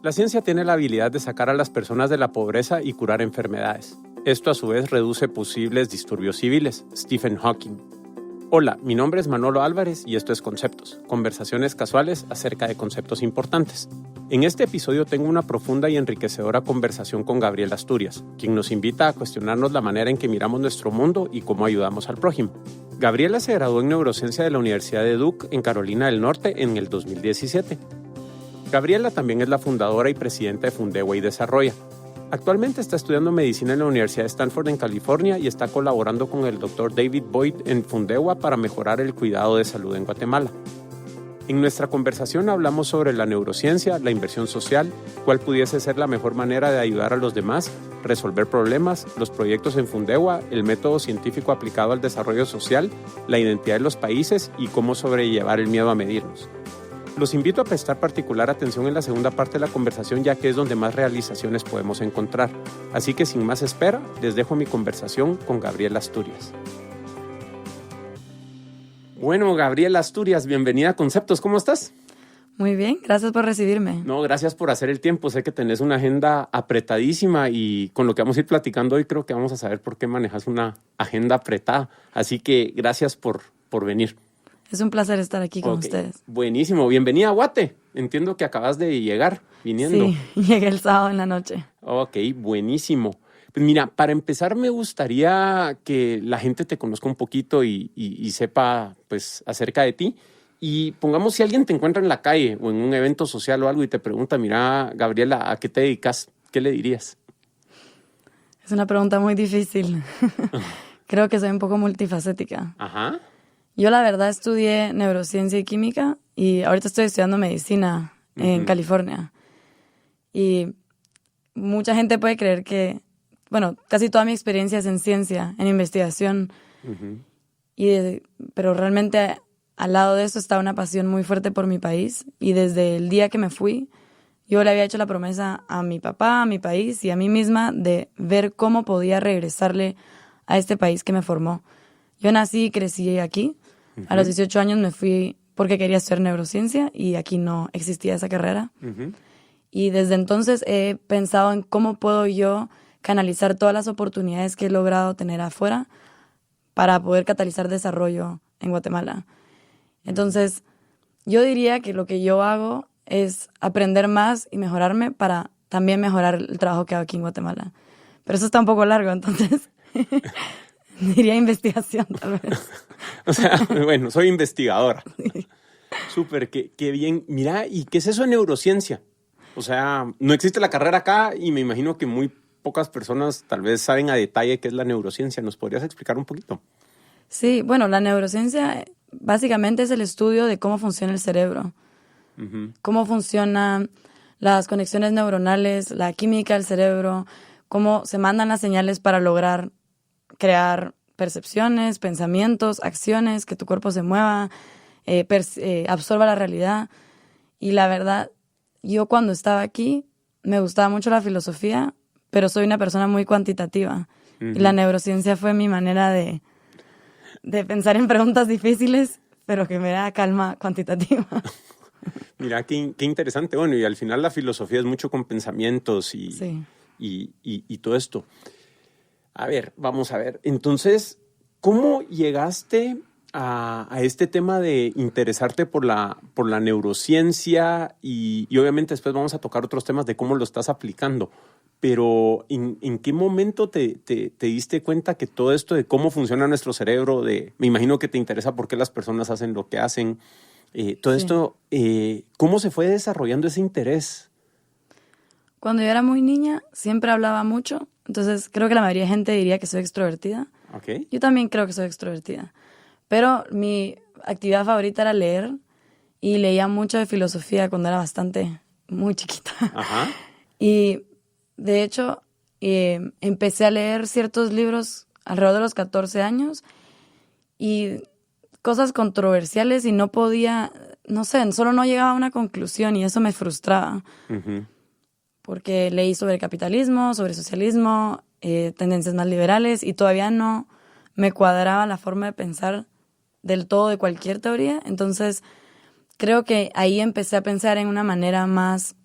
La ciencia tiene la habilidad de sacar a las personas de la pobreza y curar enfermedades. Esto a su vez reduce posibles disturbios civiles. Stephen Hawking. Hola, mi nombre es Manolo Álvarez y esto es Conceptos, conversaciones casuales acerca de conceptos importantes. En este episodio tengo una profunda y enriquecedora conversación con Gabriel Asturias, quien nos invita a cuestionarnos la manera en que miramos nuestro mundo y cómo ayudamos al prójimo. Gabriela se graduó en neurociencia de la Universidad de Duke en Carolina del Norte en el 2017. Gabriela también es la fundadora y presidenta de Fundewa y Desarrolla. Actualmente está estudiando medicina en la Universidad de Stanford en California y está colaborando con el Dr. David Boyd en Fundewa para mejorar el cuidado de salud en Guatemala. En nuestra conversación hablamos sobre la neurociencia, la inversión social, cuál pudiese ser la mejor manera de ayudar a los demás, resolver problemas, los proyectos en Fundewa, el método científico aplicado al desarrollo social, la identidad de los países y cómo sobrellevar el miedo a medirnos. Los invito a prestar particular atención en la segunda parte de la conversación, ya que es donde más realizaciones podemos encontrar. Así que sin más espera, les dejo mi conversación con Gabriel Asturias. Bueno, Gabriel Asturias, bienvenida a Conceptos. ¿Cómo estás? Muy bien, gracias por recibirme. No, gracias por hacer el tiempo. Sé que tenés una agenda apretadísima y con lo que vamos a ir platicando hoy creo que vamos a saber por qué manejas una agenda apretada. Así que gracias por venir. Es un placer estar aquí con ustedes. Buenísimo. Bienvenida a Guate. Entiendo que acabas de llegar viniendo. Sí, llegué el sábado en la noche. Ok, buenísimo. Pues mira, para empezar me gustaría que la gente te conozca un poquito y sepa pues acerca de ti. Y pongamos si alguien te encuentra en la calle o en un evento social o algo y te pregunta, mira, Gabriela, ¿a qué te dedicas? ¿Qué le dirías? Es una pregunta muy difícil. Creo que soy un poco multifacética. Ajá. Yo la verdad estudié neurociencia y química y ahorita estoy estudiando medicina en California. Y mucha gente puede creer que, bueno, casi toda mi experiencia es en ciencia, en investigación. Pero realmente al lado de eso está una pasión muy fuerte por mi país. Y desde el día que me fui, yo le había hecho la promesa a mi papá, a mi país y a mí misma de ver cómo podía regresarle a este país que me formó. Yo nací y crecí aquí. A los 18 años me fui porque quería estudiar neurociencia y aquí no existía esa carrera. Y desde entonces he pensado en cómo puedo yo canalizar todas las oportunidades que he logrado tener afuera para poder catalizar desarrollo en Guatemala. Entonces, yo diría que lo que yo hago es aprender más y mejorarme para también mejorar el trabajo que hago aquí en Guatemala. Pero eso está un poco largo, entonces diría investigación tal vez. O sea, bueno, soy investigadora. Sí. Súper, qué bien. Mira, ¿y qué es eso de neurociencia? O sea, no existe la carrera acá y me imagino que muy pocas personas tal vez saben a detalle qué es la neurociencia. ¿Nos podrías explicar un poquito? Sí, bueno, la neurociencia básicamente es el estudio de cómo funciona el cerebro. Cómo funcionan las conexiones neuronales, la química del cerebro, cómo se mandan las señales para lograr crear percepciones, pensamientos, acciones, que tu cuerpo se mueva, absorba la realidad. Y la verdad, yo cuando estaba aquí me gustaba mucho la filosofía, pero soy una persona muy cuantitativa. Y la neurociencia fue mi manera de pensar en preguntas difíciles, pero que me da calma cuantitativa. Mira, qué interesante. Bueno, y al final la filosofía es mucho con pensamientos y todo esto. A ver, vamos a ver. Entonces, ¿cómo llegaste a este tema de interesarte por la neurociencia? Y obviamente después vamos a tocar otros temas de cómo lo estás aplicando. Pero ¿en qué momento te diste cuenta que todo esto de cómo funciona nuestro cerebro, me imagino que te interesa por qué las personas hacen lo que hacen, todo esto, ¿cómo se fue desarrollando ese interés? Cuando yo era muy niña, siempre hablaba mucho. Entonces, creo que la mayoría de gente diría que soy extrovertida. Okay. Yo también creo que soy extrovertida. Pero mi actividad favorita era leer. Y leía mucho de filosofía cuando era muy chiquita. Ajá. Y, de hecho, empecé a leer ciertos libros alrededor de los 14 años. Y cosas controversiales y no podía, no sé, solo no llegaba a una conclusión y eso me frustraba. Porque leí sobre capitalismo, sobre socialismo, tendencias más liberales y todavía no me cuadraba la forma de pensar del todo de cualquier teoría. Entonces, creo que ahí empecé a pensar en una manera más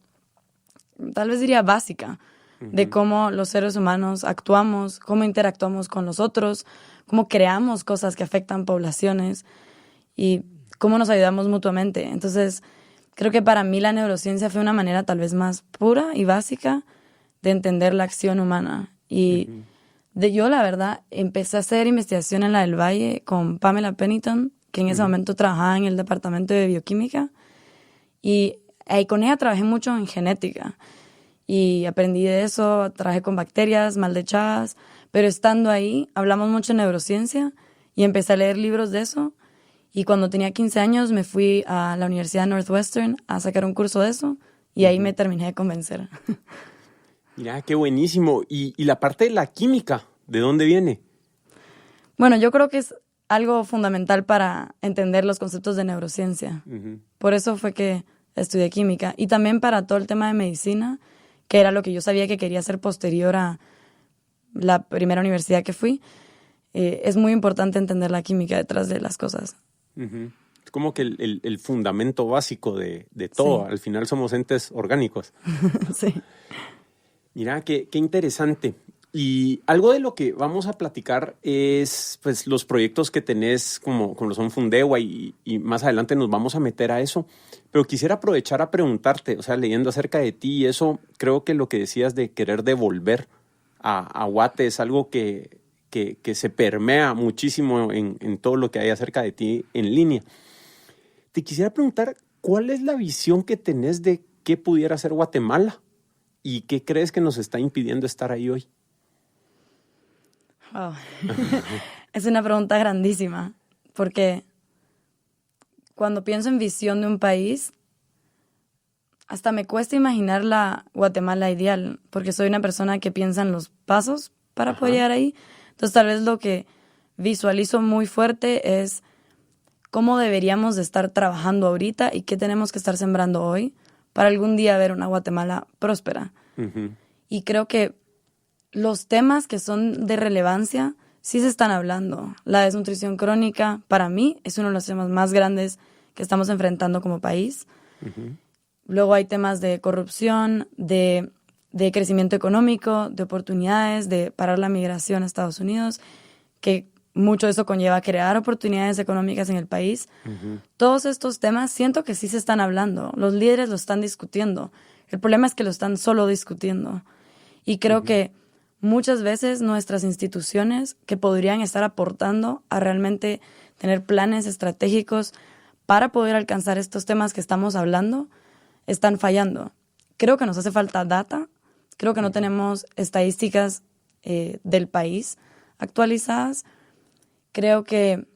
tal vez diría básica, de cómo los seres humanos actuamos, cómo interactuamos con los otros, cómo creamos cosas que afectan poblaciones y cómo nos ayudamos mutuamente. Entonces, creo que para mí la neurociencia fue una manera tal vez más pura y básica de entender la acción humana. Y yo, la verdad, empecé a hacer investigación en la del Valle con Pamela Pennington, que en ese momento trabajaba en el departamento de bioquímica. Y ahí con ella trabajé mucho en genética. Y aprendí de eso, trabajé con bacterias maldechadas. Pero estando ahí, hablamos mucho de neurociencia y empecé a leer libros de eso. Y cuando tenía 15 años me fui a la Universidad Northwestern a sacar un curso de eso y ahí me terminé de convencer. Mira, qué buenísimo. ¿Y la parte de la química, de dónde viene? Bueno, yo creo que es algo fundamental para entender los conceptos de neurociencia. Por eso fue que estudié química. Y también para todo el tema de medicina, que era lo que yo sabía que quería hacer posterior a la primera universidad que fui. Es muy importante entender la química detrás de las cosas. Es como que el fundamento básico de todo. Sí. Al final somos entes orgánicos. Sí. Mira, qué interesante. Y algo de lo que vamos a platicar es pues, los proyectos que tenés como lo son Fundewa y más adelante nos vamos a meter a eso. Pero quisiera aprovechar a preguntarte, o sea, leyendo acerca de ti y eso, creo que lo que decías de querer devolver a Guate es algo que se permea muchísimo en todo lo que hay acerca de ti en línea. Te quisiera preguntar, ¿cuál es la visión que tenés de qué pudiera ser Guatemala? ¿Y qué crees que nos está impidiendo estar ahí hoy? Wow. Es una pregunta grandísima, porque cuando pienso en visión de un país, hasta me cuesta imaginar la Guatemala ideal, porque soy una persona que piensa en los pasos para poder llegar ahí. Entonces, tal vez lo que visualizo muy fuerte es cómo deberíamos de estar trabajando ahorita y qué tenemos que estar sembrando hoy para algún día ver una Guatemala próspera. Y creo que los temas que son de relevancia sí se están hablando. La desnutrición crónica, para mí, es uno de los temas más grandes que estamos enfrentando como país. Luego hay temas de corrupción, de crecimiento económico, de oportunidades, de parar la migración a Estados Unidos, que mucho de eso conlleva crear oportunidades económicas en el país. Todos estos temas siento que sí se están hablando. Los líderes lo están discutiendo. El problema es que lo están solo discutiendo. Y creo que muchas veces nuestras instituciones que podrían estar aportando a realmente tener planes estratégicos para poder alcanzar estos temas que estamos hablando, están fallando. Creo que nos hace falta data, creo que no tenemos estadísticas del país actualizadas, creo que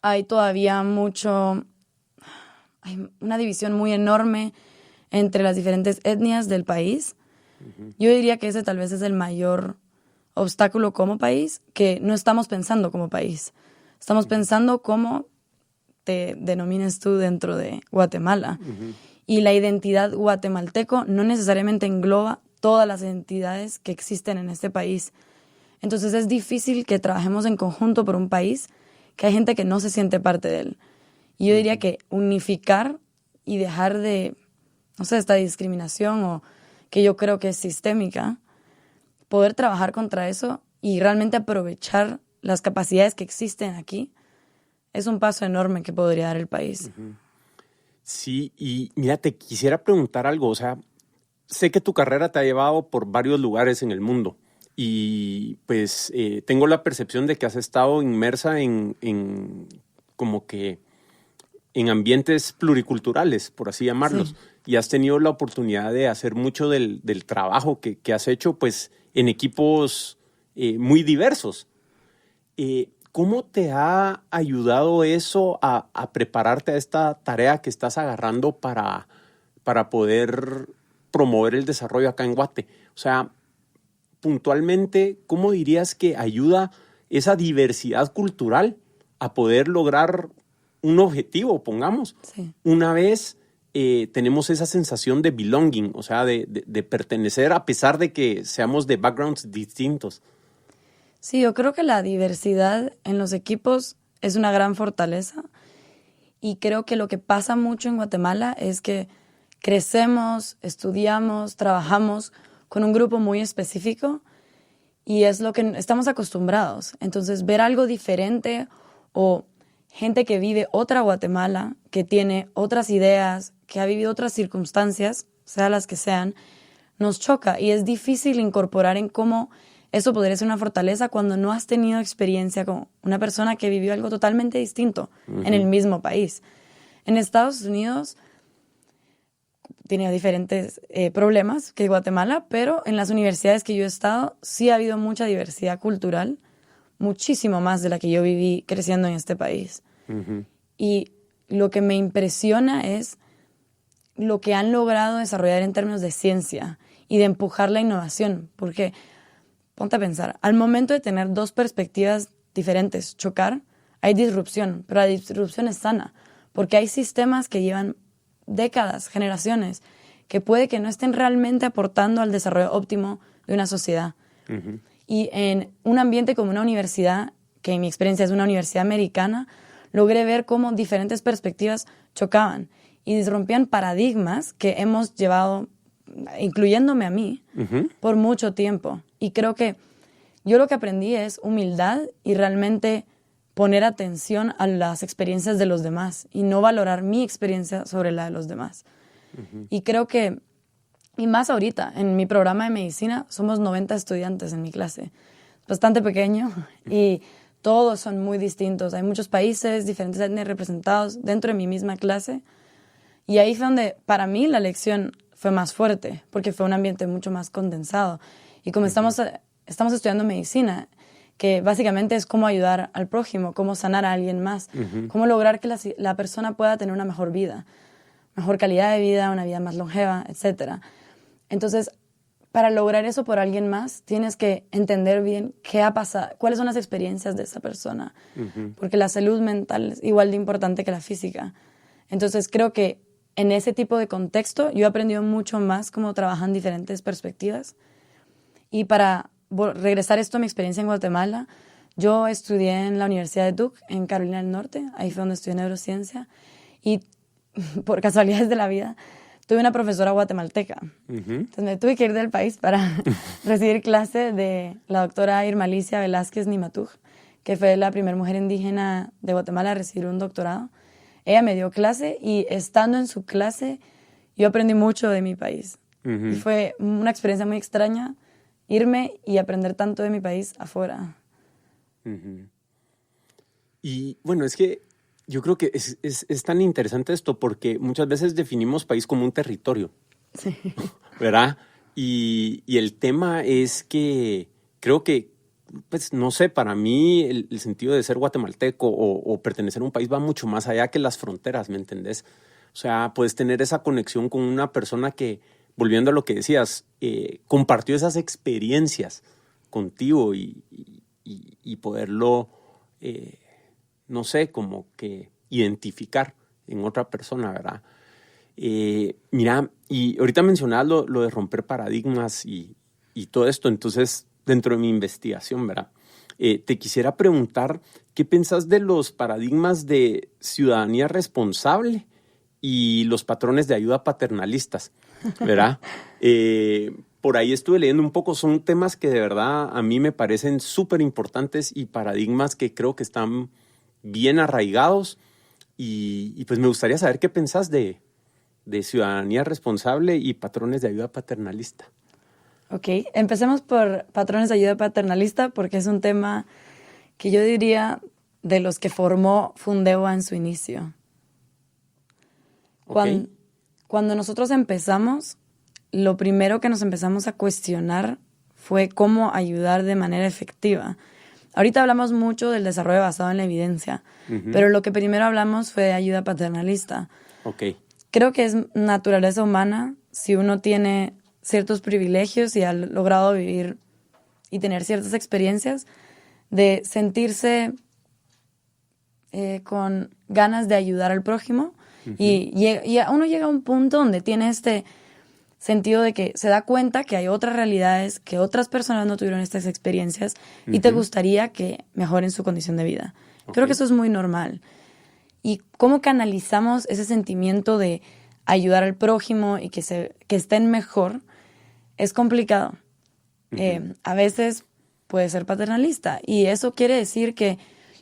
hay todavía hay una división muy enorme entre las diferentes etnias del país. Yo diría que ese tal vez es el mayor obstáculo como país, que no estamos pensando como país. Estamos pensando cómo te denomines tú dentro de Guatemala. Y la identidad guatemalteco no necesariamente engloba todas las identidades que existen en este país. Entonces es difícil que trabajemos en conjunto por un país que hay gente que no se siente parte de él. Y yo diría que unificar y dejar de, no sé, esta discriminación o que yo creo que es sistémica, poder trabajar contra eso y realmente aprovechar las capacidades que existen aquí, es un paso enorme que podría dar el país. Sí, y mira, te quisiera preguntar algo, o sea, sé que tu carrera te ha llevado por varios lugares en el mundo y pues tengo la percepción de que has estado inmersa en como que en ambientes pluriculturales, por así llamarlos, sí. Y has tenido la oportunidad de hacer mucho del trabajo que has hecho pues en equipos muy diversos. ¿Cómo te ha ayudado eso a prepararte a esta tarea que estás agarrando para poder promover el desarrollo acá en Guate? O sea, puntualmente, ¿cómo dirías que ayuda esa diversidad cultural a poder lograr un objetivo, pongamos? Sí. Una vez tenemos esa sensación de belonging, o sea, de pertenecer a pesar de que seamos de backgrounds distintos. Sí, yo creo que la diversidad en los equipos es una gran fortaleza y creo que lo que pasa mucho en Guatemala es que crecemos, estudiamos, trabajamos con un grupo muy específico y es lo que estamos acostumbrados. Entonces, ver algo diferente o gente que vive otra Guatemala, que tiene otras ideas, que ha vivido otras circunstancias, sea las que sean, nos choca y es difícil incorporar en cómo eso podría ser una fortaleza cuando no has tenido experiencia con una persona que vivió algo totalmente distinto en el mismo país. En Estados Unidos tiene diferentes problemas que Guatemala, pero en las universidades que yo he estado sí ha habido mucha diversidad cultural, muchísimo más de la que yo viví creciendo en este país. Y lo que me impresiona es lo que han logrado desarrollar en términos de ciencia y de empujar la innovación, porque ponte a pensar, al momento de tener dos perspectivas diferentes, chocar, hay disrupción, pero la disrupción es sana, porque hay sistemas que llevan décadas, generaciones, que puede que no estén realmente aportando al desarrollo óptimo de una sociedad. Y en un ambiente como una universidad, que en mi experiencia es una universidad americana, logré ver cómo diferentes perspectivas chocaban y disrompían paradigmas que hemos llevado, incluyéndome a mí, por mucho tiempo. Y creo que yo lo que aprendí es humildad y realmente poner atención a las experiencias de los demás y no valorar mi experiencia sobre la de los demás. Y creo que, y más ahorita, en mi programa de medicina somos 90 estudiantes en mi clase. Bastante pequeño y todos son muy distintos. Hay muchos países, diferentes etnias representados dentro de mi misma clase. Y ahí fue donde, para mí, la lección fue más fuerte, porque fue un ambiente mucho más condensado. Y como estamos estudiando medicina, que básicamente es cómo ayudar al prójimo, cómo sanar a alguien más, cómo lograr que la persona pueda tener una mejor vida, mejor calidad de vida, una vida más longeva, etc. Entonces, para lograr eso por alguien más, tienes que entender bien qué ha pasado, cuáles son las experiencias de esa persona, porque la salud mental es igual de importante que la física. Entonces, creo que en ese tipo de contexto yo he aprendido mucho más cómo trabajan diferentes perspectivas. Y para regresar esto a mi experiencia en Guatemala, yo estudié en la Universidad de Duke, en Carolina del Norte, ahí fue donde estudié neurociencia, y por casualidades de la vida, tuve una profesora guatemalteca. Entonces me tuve que ir del país para recibir clase de la doctora Irma Alicia Velázquez Nimatuj, que fue la primera mujer indígena de Guatemala a recibir un doctorado. Ella me dio clase y estando en su clase yo aprendí mucho de mi país. Y fue una experiencia muy extraña irme y aprender tanto de mi país afuera. Y bueno, es que yo creo que es tan interesante esto porque muchas veces definimos país como un territorio, Sí. ¿verdad? Y el tema es que creo que, pues no sé, para mí el sentido de ser guatemalteco o pertenecer a un país va mucho más allá que las fronteras, ¿me entendés? O sea, puedes tener esa conexión con una persona que, volviendo a lo que decías, compartió esas experiencias contigo y poderlo, no sé, como que identificar en otra persona, ¿verdad? Mira, y ahorita mencionabas lo de romper paradigmas y todo esto, entonces, dentro de mi investigación, ¿verdad? Te quisiera preguntar, ¿qué piensas de los paradigmas de ciudadanía responsable y los patrones de ayuda paternalistas, ¿verdad? Por ahí estuve leyendo un poco, son temas que de verdad a mí me parecen súper importantes y paradigmas que creo que están bien arraigados y pues me gustaría saber qué pensás de ciudadanía responsable y patrones de ayuda paternalista. Ok, empecemos por patrones de ayuda paternalista porque es un tema que yo diría de los que formó Fundeva en su inicio. Okay. Cuando nosotros empezamos, lo primero que nos empezamos a cuestionar fue cómo ayudar de manera efectiva. Ahorita hablamos mucho del desarrollo basado en la evidencia, pero lo que primero hablamos fue de ayuda paternalista. Okay. Creo que es naturaleza humana, si uno tiene ciertos privilegios y ha logrado vivir y tener ciertas experiencias, de sentirse con ganas de ayudar al prójimo. Y uno llega a un punto donde tiene este sentido de que se da cuenta que hay otras realidades, que otras personas no tuvieron estas experiencias y te gustaría que mejoren su condición de vida. Creo que eso es muy normal. Y cómo canalizamos ese sentimiento de ayudar al prójimo y que estén mejor, es complicado. A veces puede ser paternalista y eso quiere decir que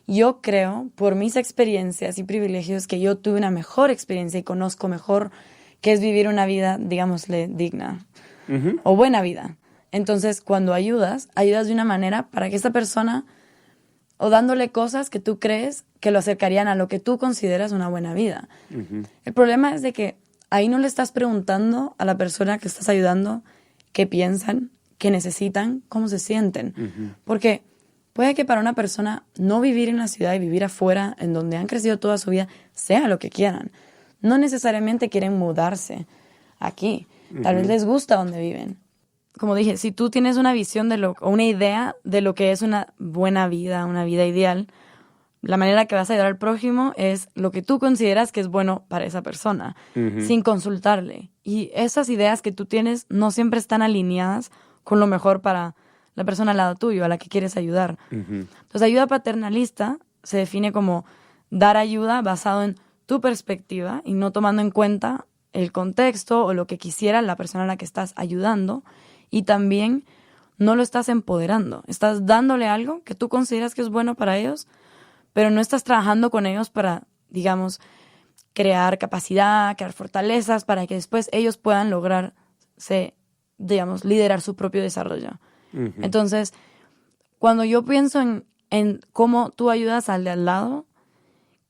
yo creo, por mis experiencias y privilegios, que yo tuve una mejor experiencia y conozco mejor qué es vivir una vida, digámosle, digna o buena vida. Entonces, cuando ayudas de una manera para que esta persona, o dándole cosas que tú crees que lo acercarían a lo que tú consideras una buena vida. El problema es de que ahí no le estás preguntando a la persona que estás ayudando qué piensan, qué necesitan, cómo se sienten. Porque puede que para una persona no vivir en la ciudad y vivir afuera, en donde han crecido toda su vida, sea lo que quieran. No necesariamente quieren mudarse aquí. Tal vez les gusta donde viven. Como dije, si tú tienes una visión o una idea de lo que es una buena vida, una vida ideal, la manera que vas a ayudar al prójimo es lo que tú consideras que es bueno para esa persona, sin consultarle. Y esas ideas que tú tienes no siempre están alineadas con lo mejor para la persona al lado tuyo, a la que quieres ayudar. Entonces, ayuda paternalista se define como dar ayuda basado en tu perspectiva y no tomando en cuenta el contexto o lo que quisiera la persona a la que estás ayudando. Y también no lo estás empoderando. Estás dándole algo que tú consideras que es bueno para ellos, pero no estás trabajando con ellos para, digamos, crear capacidad, crear fortalezas para que después ellos puedan lograrse, digamos, liderar su propio desarrollo. Entonces, cuando yo pienso en cómo tú ayudas al de al lado,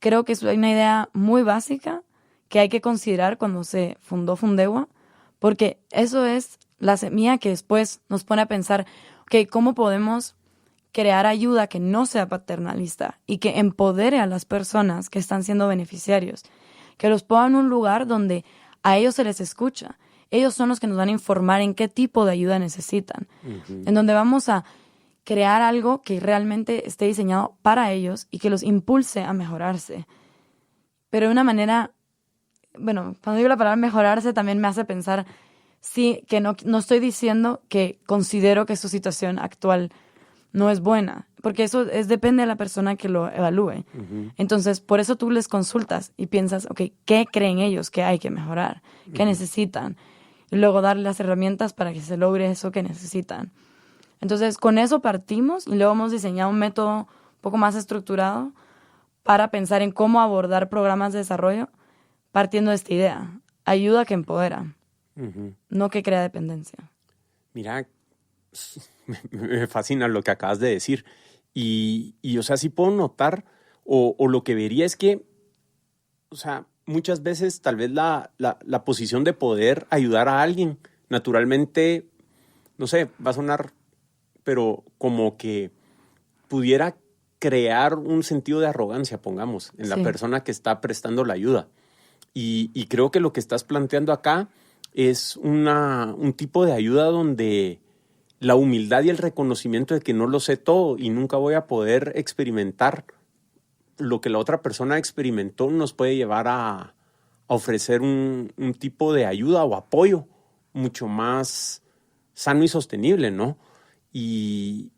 creo que es una idea muy básica que hay que considerar cuando se fundó Fundewa, porque eso es la semilla que después nos pone a pensar, ok, ¿cómo podemos crear ayuda que no sea paternalista y que empodere a las personas que están siendo beneficiarios? Que los ponga en un lugar donde a ellos se les escucha. Ellos son los que nos van a informar en qué tipo de ayuda necesitan. En donde vamos a crear algo que realmente esté diseñado para ellos y que los impulse a mejorarse. Pero de una manera, bueno, cuando digo la palabra mejorarse también me hace pensar, sí, que no estoy diciendo que considero que su situación actual no es buena, porque eso depende de la persona que lo evalúe. Entonces, por eso tú les consultas y piensas, ok, ¿qué creen ellos que hay que mejorar? ¿Qué necesitan? Y luego darle las herramientas para que se logre eso que necesitan. Entonces, con eso partimos y luego hemos diseñado un método un poco más estructurado para pensar en cómo abordar programas de desarrollo partiendo de esta idea. Ayuda que empodera, no que crea dependencia. Mira, me fascina lo que acabas de decir. Y o sea, sí puedo notar, o lo que vería es que, o sea, muchas veces tal vez la posición de poder ayudar a alguien, naturalmente, no sé, va a sonar, pero como que pudiera crear un sentido de arrogancia, pongamos, en la persona que está prestando la ayuda. Y creo que lo que estás planteando acá es un tipo de ayuda donde la humildad y el reconocimiento de que no lo sé todo y nunca voy a poder experimentar lo que la otra persona experimentó nos puede llevar a ofrecer un tipo de ayuda o apoyo mucho más sano y sostenible, ¿no? Y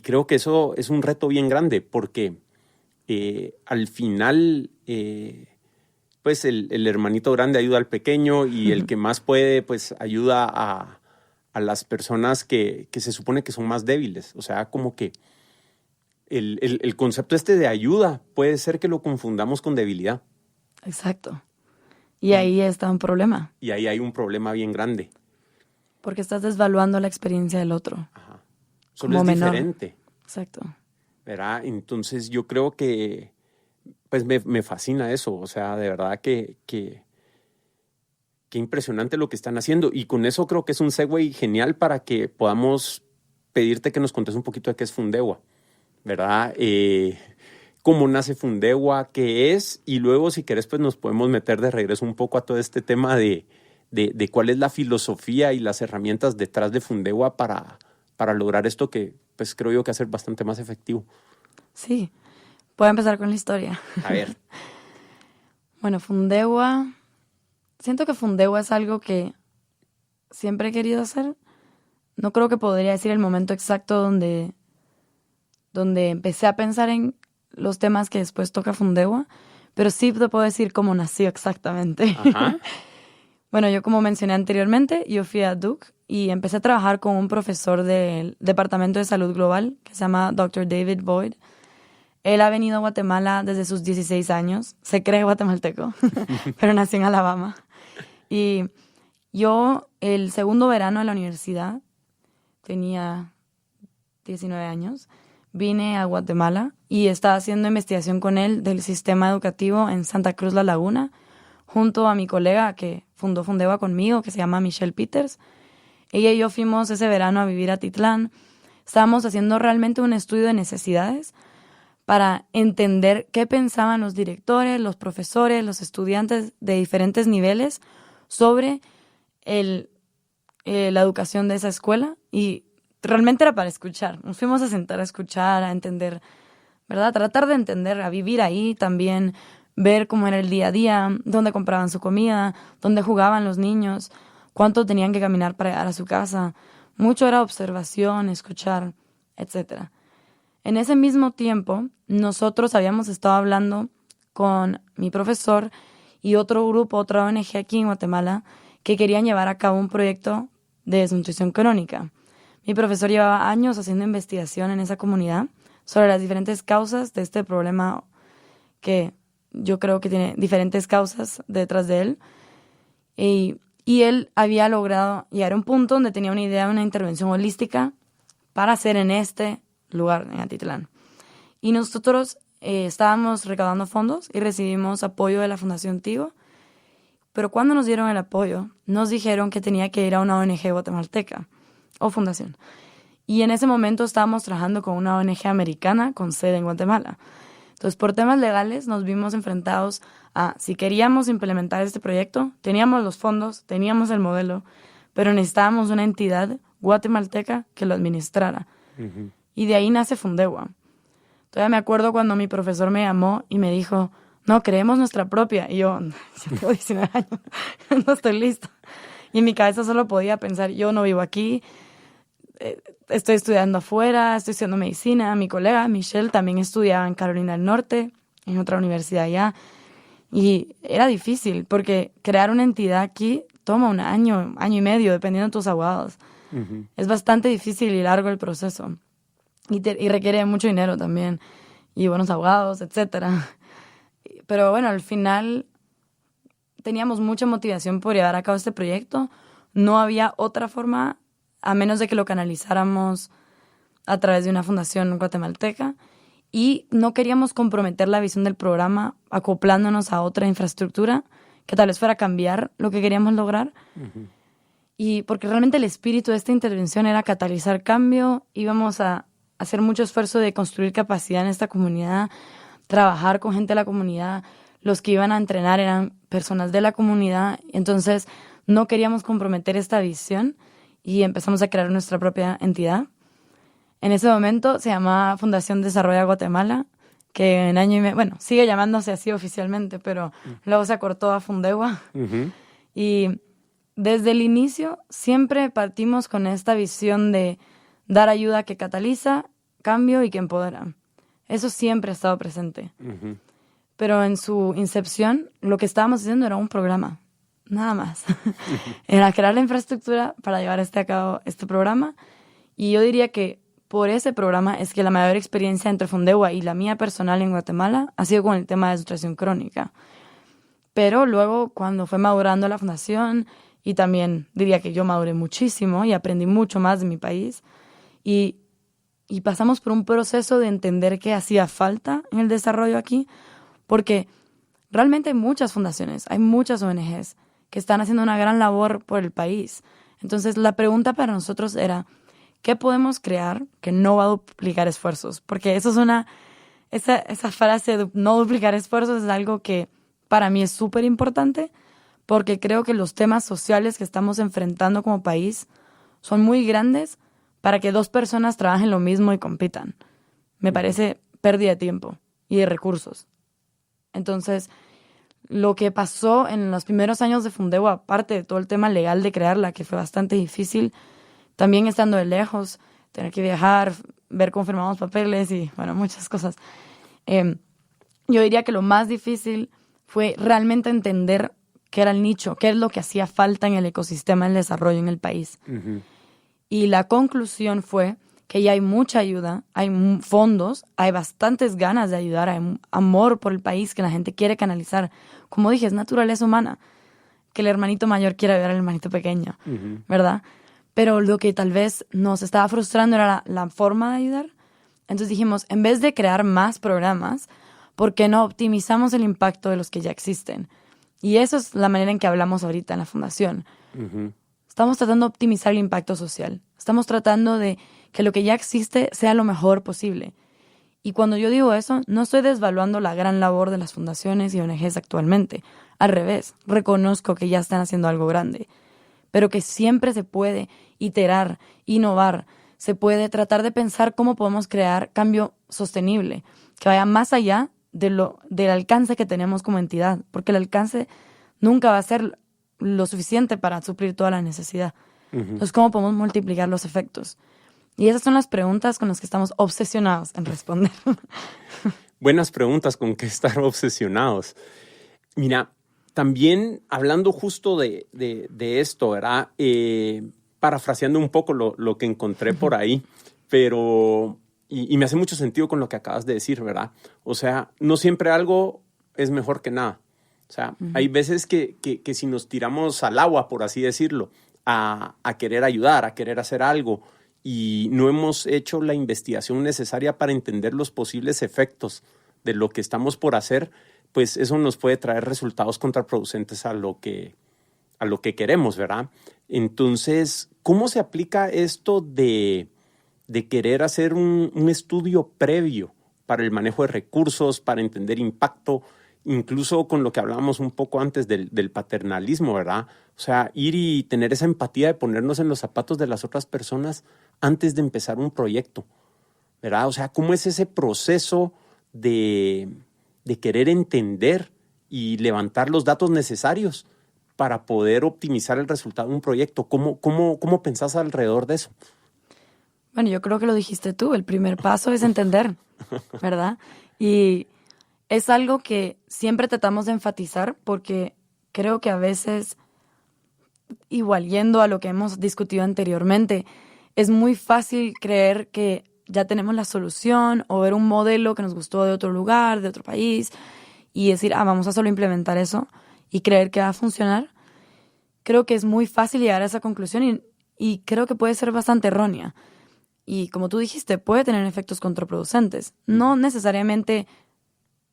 creo que eso es un reto bien grande porque al final pues el hermanito grande ayuda al pequeño y el que más puede pues ayuda a las personas que se supone que son más débiles. O sea, como que el concepto de ayuda puede ser que lo confundamos con debilidad. Exacto. Y ahí está un problema. Y ahí hay un problema bien grande. Porque estás desvaluando la experiencia del otro. Ajá. Solo es diferente. Exacto. ¿Verdad? Entonces yo creo que pues me fascina eso. O sea, de verdad que qué impresionante lo que están haciendo. Y con eso creo que es un segue genial para que podamos pedirte que nos contes un poquito de qué es Fundewa, ¿verdad? Cómo nace Fundewa, qué es, y luego si querés pues nos podemos meter de regreso un poco a todo este tema de cuál es la filosofía y las herramientas detrás de Fundewa para lograr esto que pues creo yo que hacer bastante más efectivo. Sí, puedo empezar con la historia. A ver. Bueno, Fundewa, siento que Fundewa es algo que siempre he querido hacer. No creo que podría decir el momento exacto donde empecé a pensar en los temas que después toca Fundewa, pero sí te puedo decir cómo nació exactamente. Ajá. Bueno, yo como mencioné anteriormente, yo fui a Duke y empecé a trabajar con un profesor del Departamento de Salud Global que se llama Dr. David Boyd. Él ha venido a Guatemala desde sus 16 años, se cree guatemalteco, pero nació en Alabama. Y yo, el segundo verano de la universidad, tenía 19 años, vine a Guatemala y estaba haciendo investigación con él del sistema educativo en Santa Cruz La Laguna, junto a mi colega que fundó Fundeva conmigo, que se llama Michelle Peters. Ella y yo fuimos ese verano a vivir a Titlán. Estábamos haciendo realmente un estudio de necesidades para entender qué pensaban los directores, los profesores, los estudiantes de diferentes niveles sobre la educación de esa escuela. Y realmente era para escuchar. Nos fuimos a sentar a escuchar, a entender, ¿verdad? Tratar de entender, a vivir ahí también, ver cómo era el día a día, dónde compraban su comida, dónde jugaban los niños, cuánto tenían que caminar para llegar a su casa. Mucho era observación, escuchar, etc. En ese mismo tiempo, nosotros habíamos estado hablando con mi profesor y otro grupo, otra ONG aquí en Guatemala, que querían llevar a cabo un proyecto de desnutrición crónica. Mi profesor llevaba años haciendo investigación en esa comunidad sobre las diferentes causas de este problema que yo creo que tiene diferentes causas detrás de él. Y él había logrado llegar a un punto donde tenía una idea de una intervención holística para hacer en este lugar, en Atitlán. Y nosotros estábamos recaudando fondos y recibimos apoyo de la Fundación Tigo. Pero cuando nos dieron el apoyo, nos dijeron que tenía que ir a una ONG guatemalteca o fundación. Y en ese momento estábamos trabajando con una ONG americana con sede en Guatemala. Entonces, por temas legales nos vimos enfrentados a si queríamos implementar este proyecto, teníamos los fondos, teníamos el modelo, pero necesitábamos una entidad guatemalteca que lo administrara. Uh-huh. Y de ahí nace Fundeva. Todavía me acuerdo cuando mi profesor me llamó y me dijo, no, creemos nuestra propia. Y yo tengo 19 años, no estoy lista. Y en mi cabeza solo podía pensar, yo no vivo aquí, estoy estudiando afuera, estoy estudiando medicina. Mi colega Michelle también estudiaba en Carolina del Norte, en otra universidad allá. Y era difícil porque crear una entidad aquí toma un año, año y medio, dependiendo de tus abogados. Uh-huh. Es bastante difícil y largo el proceso. Y requiere mucho dinero también, y buenos abogados, etc. Pero bueno, al final teníamos mucha motivación por llevar a cabo este proyecto. No había otra forma, a menos de que lo canalizáramos a través de una fundación guatemalteca. Y no queríamos comprometer la visión del programa acoplándonos a otra infraestructura que tal vez fuera a cambiar lo que queríamos lograr. Uh-huh. Y porque realmente el espíritu de esta intervención era catalizar cambio. Íbamos a hacer mucho esfuerzo de construir capacidad en esta comunidad, trabajar con gente de la comunidad. Los que iban a entrenar eran personas de la comunidad. Entonces no queríamos comprometer esta visión y empezamos a crear nuestra propia entidad. En ese momento se llamaba Fundación Desarrolla Guatemala, que en año y medio, bueno, sigue llamándose así oficialmente, pero luego se acortó a Fundeva. Uh-huh. Y desde el inicio siempre partimos con esta visión de dar ayuda que cataliza, cambio y que empodera. Eso siempre ha estado presente. Uh-huh. Pero en su incepción, lo que estábamos haciendo era un programa, nada más. Era crear la infraestructura para llevar a cabo este programa. Y yo diría que por ese programa es que la mayor experiencia entre Fundeva y la mía personal en Guatemala ha sido con el tema de desnutrición crónica. Pero luego, cuando fue madurando la fundación, y también diría que yo maduré muchísimo y aprendí mucho más de mi país, y pasamos por un proceso de entender qué hacía falta en el desarrollo aquí, porque realmente hay muchas fundaciones, hay muchas ONGs que están haciendo una gran labor por el país. Entonces, la pregunta para nosotros era, ¿qué podemos crear que no va a duplicar esfuerzos? Porque eso es esa frase de no duplicar esfuerzos es algo que para mí es súper importante, porque creo que los temas sociales que estamos enfrentando como país son muy grandes para que dos personas trabajen lo mismo y compitan. Me parece pérdida de tiempo y de recursos. Entonces, lo que pasó en los primeros años de Fundeva, aparte de todo el tema legal de crearla, que fue bastante difícil, también estando de lejos, tener que viajar, ver cómo firmamos papeles y, bueno, muchas cosas. Yo diría que lo más difícil fue realmente entender qué era el nicho, qué es lo que hacía falta en el ecosistema del desarrollo en el país. Y la conclusión fue que ya hay mucha ayuda, hay fondos, hay bastantes ganas de ayudar, hay amor por el país que la gente quiere canalizar. Como dije, es naturaleza humana que el hermanito mayor quiera ver al hermanito pequeño, ¿verdad? Pero lo que tal vez nos estaba frustrando era la forma de ayudar. Entonces dijimos, en vez de crear más programas, ¿por qué no optimizamos el impacto de los que ya existen? Y eso es la manera en que hablamos ahorita en la fundación. Estamos tratando de optimizar el impacto social. Estamos tratando de que lo que ya existe sea lo mejor posible. Y cuando yo digo eso, no estoy desvaluando la gran labor de las fundaciones y ONGs actualmente. Al revés, reconozco que ya están haciendo algo grande, pero que siempre se puede iterar, innovar, se puede tratar de pensar cómo podemos crear cambio sostenible, que vaya más allá del alcance que tenemos como entidad, porque el alcance nunca va a ser lo suficiente para suplir toda la necesidad. Entonces, ¿cómo podemos multiplicar los efectos? Y esas son las preguntas con las que estamos obsesionados en responder. Buenas preguntas con que estar obsesionados. Mira, también hablando justo de esto, ¿verdad? Parafraseando un poco lo que encontré por ahí, pero... Y me hace mucho sentido con lo que acabas de decir, ¿verdad? O sea, no siempre algo es mejor que nada. O sea, hay veces que si nos tiramos al agua, por así decirlo, a querer ayudar, a querer hacer algo, y no hemos hecho la investigación necesaria para entender los posibles efectos de lo que estamos por hacer, pues eso nos puede traer resultados contraproducentes a lo que queremos, ¿verdad? Entonces, ¿cómo se aplica esto de querer hacer un estudio previo para el manejo de recursos, para entender impacto, incluso con lo que hablábamos un poco antes del paternalismo, ¿verdad? O sea, ir y tener esa empatía de ponernos en los zapatos de las otras personas antes de empezar un proyecto, ¿verdad? O sea, ¿cómo es ese proceso de querer entender y levantar los datos necesarios para poder optimizar el resultado de un proyecto? ¿Cómo pensás alrededor de eso? Bueno, yo creo que lo dijiste tú, el primer paso es entender, ¿verdad? Y es algo que siempre tratamos de enfatizar porque creo que a veces, igual yendo a lo que hemos discutido anteriormente, es muy fácil creer que ya tenemos la solución o ver un modelo que nos gustó de otro lugar, de otro país y decir, vamos a solo implementar eso y creer que va a funcionar. Creo que es muy fácil llegar a esa conclusión y creo que puede ser bastante errónea. Y como tú dijiste, puede tener efectos contraproducentes. No necesariamente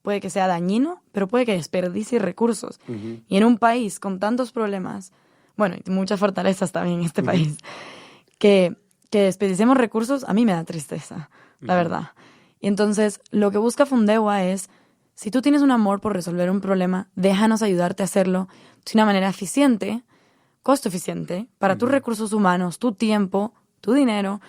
puede que sea dañino, pero puede que desperdicie recursos. Y en un país con tantos problemas, bueno, y muchas fortalezas también en este país, que desperdiciemos recursos, a mí me da tristeza, la verdad. Y entonces, lo que busca Fundewa es, si tú tienes un amor por resolver un problema, déjanos ayudarte a hacerlo de una manera eficiente, costo eficiente, para tus recursos humanos, tu tiempo, tu dinero,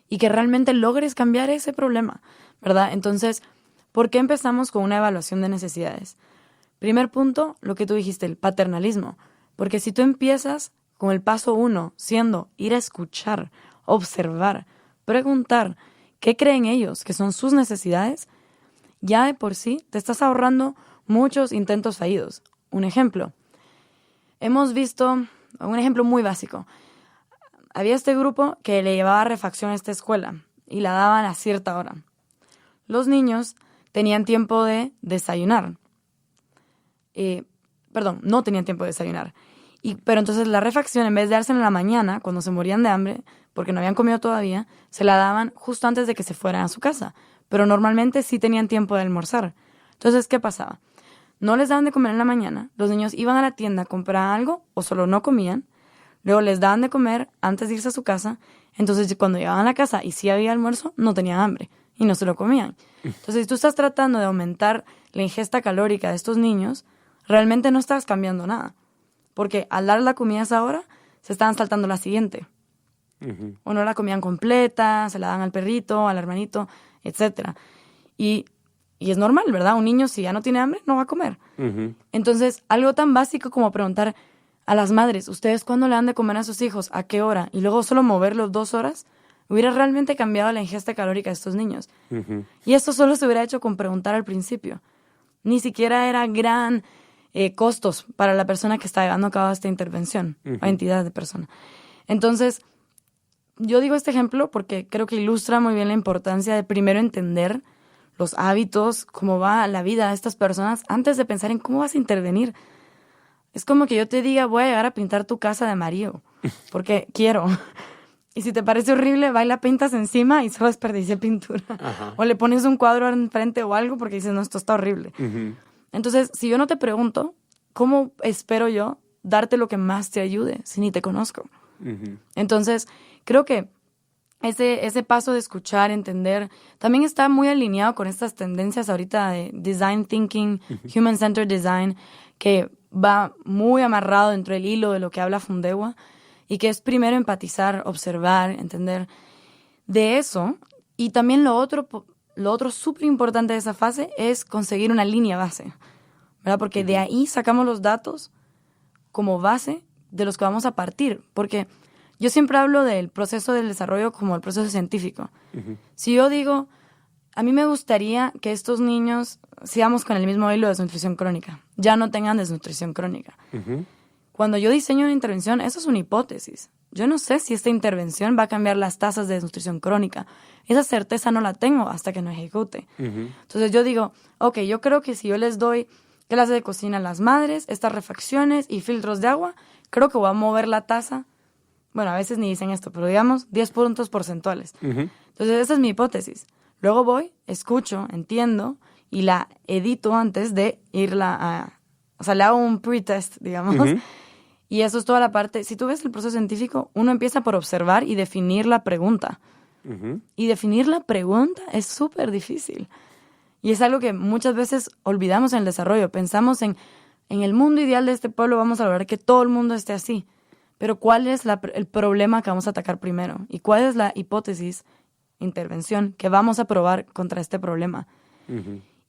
y que realmente logres cambiar ese problema, ¿verdad? Entonces, ¿por qué empezamos con una evaluación de necesidades? Primer punto, lo que tú dijiste, el paternalismo. Porque si tú empiezas con el paso 1, siendo ir a escuchar, observar, preguntar qué creen ellos que son sus necesidades, ya de por sí te estás ahorrando muchos intentos fallidos. Un ejemplo. Hemos visto, un ejemplo muy básico. Había este grupo que le llevaba refacción a esta escuela y la daban a cierta hora. Los niños tenían tiempo de desayunar. No tenían tiempo de desayunar. Pero entonces la refacción, en vez de dársela en la mañana, cuando se morían de hambre, porque no habían comido todavía, se la daban justo antes de que se fueran a su casa. Pero normalmente sí tenían tiempo de almorzar. Entonces, ¿qué pasaba? No les daban de comer en la mañana, los niños iban a la tienda a comprar algo o solo no comían, luego les daban de comer antes de irse a su casa, entonces cuando llegaban a la casa y sí había almuerzo, no tenían hambre y no se lo comían. Entonces, si tú estás tratando de aumentar la ingesta calórica de estos niños, realmente no estás cambiando nada. Porque al dar la comida a esa hora, se estaban saltando la siguiente. O no la comían completa, se la dan al perrito, al hermanito, etc. Y es normal, ¿verdad? Un niño, si ya no tiene hambre, no va a comer. Entonces, algo tan básico como preguntar a las madres, ¿ustedes cuándo le dan de comer a sus hijos? ¿A qué hora? Y luego solo moverlos 2 horas, hubiera realmente cambiado la ingesta calórica de estos niños. Y esto solo se hubiera hecho con preguntar al principio. Ni siquiera era gran costos para la persona que está llevando a cabo esta intervención, o entidad de persona. Entonces, yo digo este ejemplo porque creo que ilustra muy bien la importancia de primero entender los hábitos, cómo va la vida de estas personas, antes de pensar en cómo vas a intervenir. Es como que yo te diga, voy a llegar a pintar tu casa de amarillo, porque quiero. Y si te parece horrible, va y la pintas encima y solo desperdicié pintura. Ajá. O le pones un cuadro enfrente o algo porque dices, no, esto está horrible. Entonces, si yo no te pregunto, ¿cómo espero yo darte lo que más te ayude si ni te conozco? Entonces, creo que ese paso de escuchar, entender, también está muy alineado con estas tendencias ahorita de design thinking, human-centered design, que va muy amarrado dentro del hilo de lo que habla Fundewa, y que es primero empatizar, observar, entender de eso. Y también lo otro súper importante de esa fase es conseguir una línea base, ¿verdad? Porque de ahí sacamos los datos como base de los que vamos a partir. Porque yo siempre hablo del proceso del desarrollo como el proceso científico. Si yo digo, a mí me gustaría que estos niños sigamos con el mismo hilo de desnutrición crónica, ya no tengan desnutrición crónica. Cuando yo diseño una intervención, eso es una hipótesis. Yo no sé si esta intervención va a cambiar las tasas de desnutrición crónica. Esa certeza no la tengo hasta que no ejecute. Entonces yo digo, ok, yo creo que si yo les doy clase de cocina a las madres, estas refacciones y filtros de agua, creo que voy a mover la tasa. Bueno, a veces ni dicen esto, pero digamos 10 puntos porcentuales. Entonces esa es mi hipótesis. Luego voy, escucho, entiendo y la edito antes de irla a... O sea, le hago un pre-test, digamos. Y eso es toda la parte. Si tú ves el proceso científico, uno empieza por observar y definir la pregunta. Y definir la pregunta es súper difícil. Y es algo que muchas veces olvidamos en el desarrollo. Pensamos en el mundo ideal de este pueblo vamos a lograr que todo el mundo esté así. Pero ¿cuál es el problema que vamos a atacar primero? ¿Y cuál es la hipótesis, intervención, que vamos a probar contra este problema?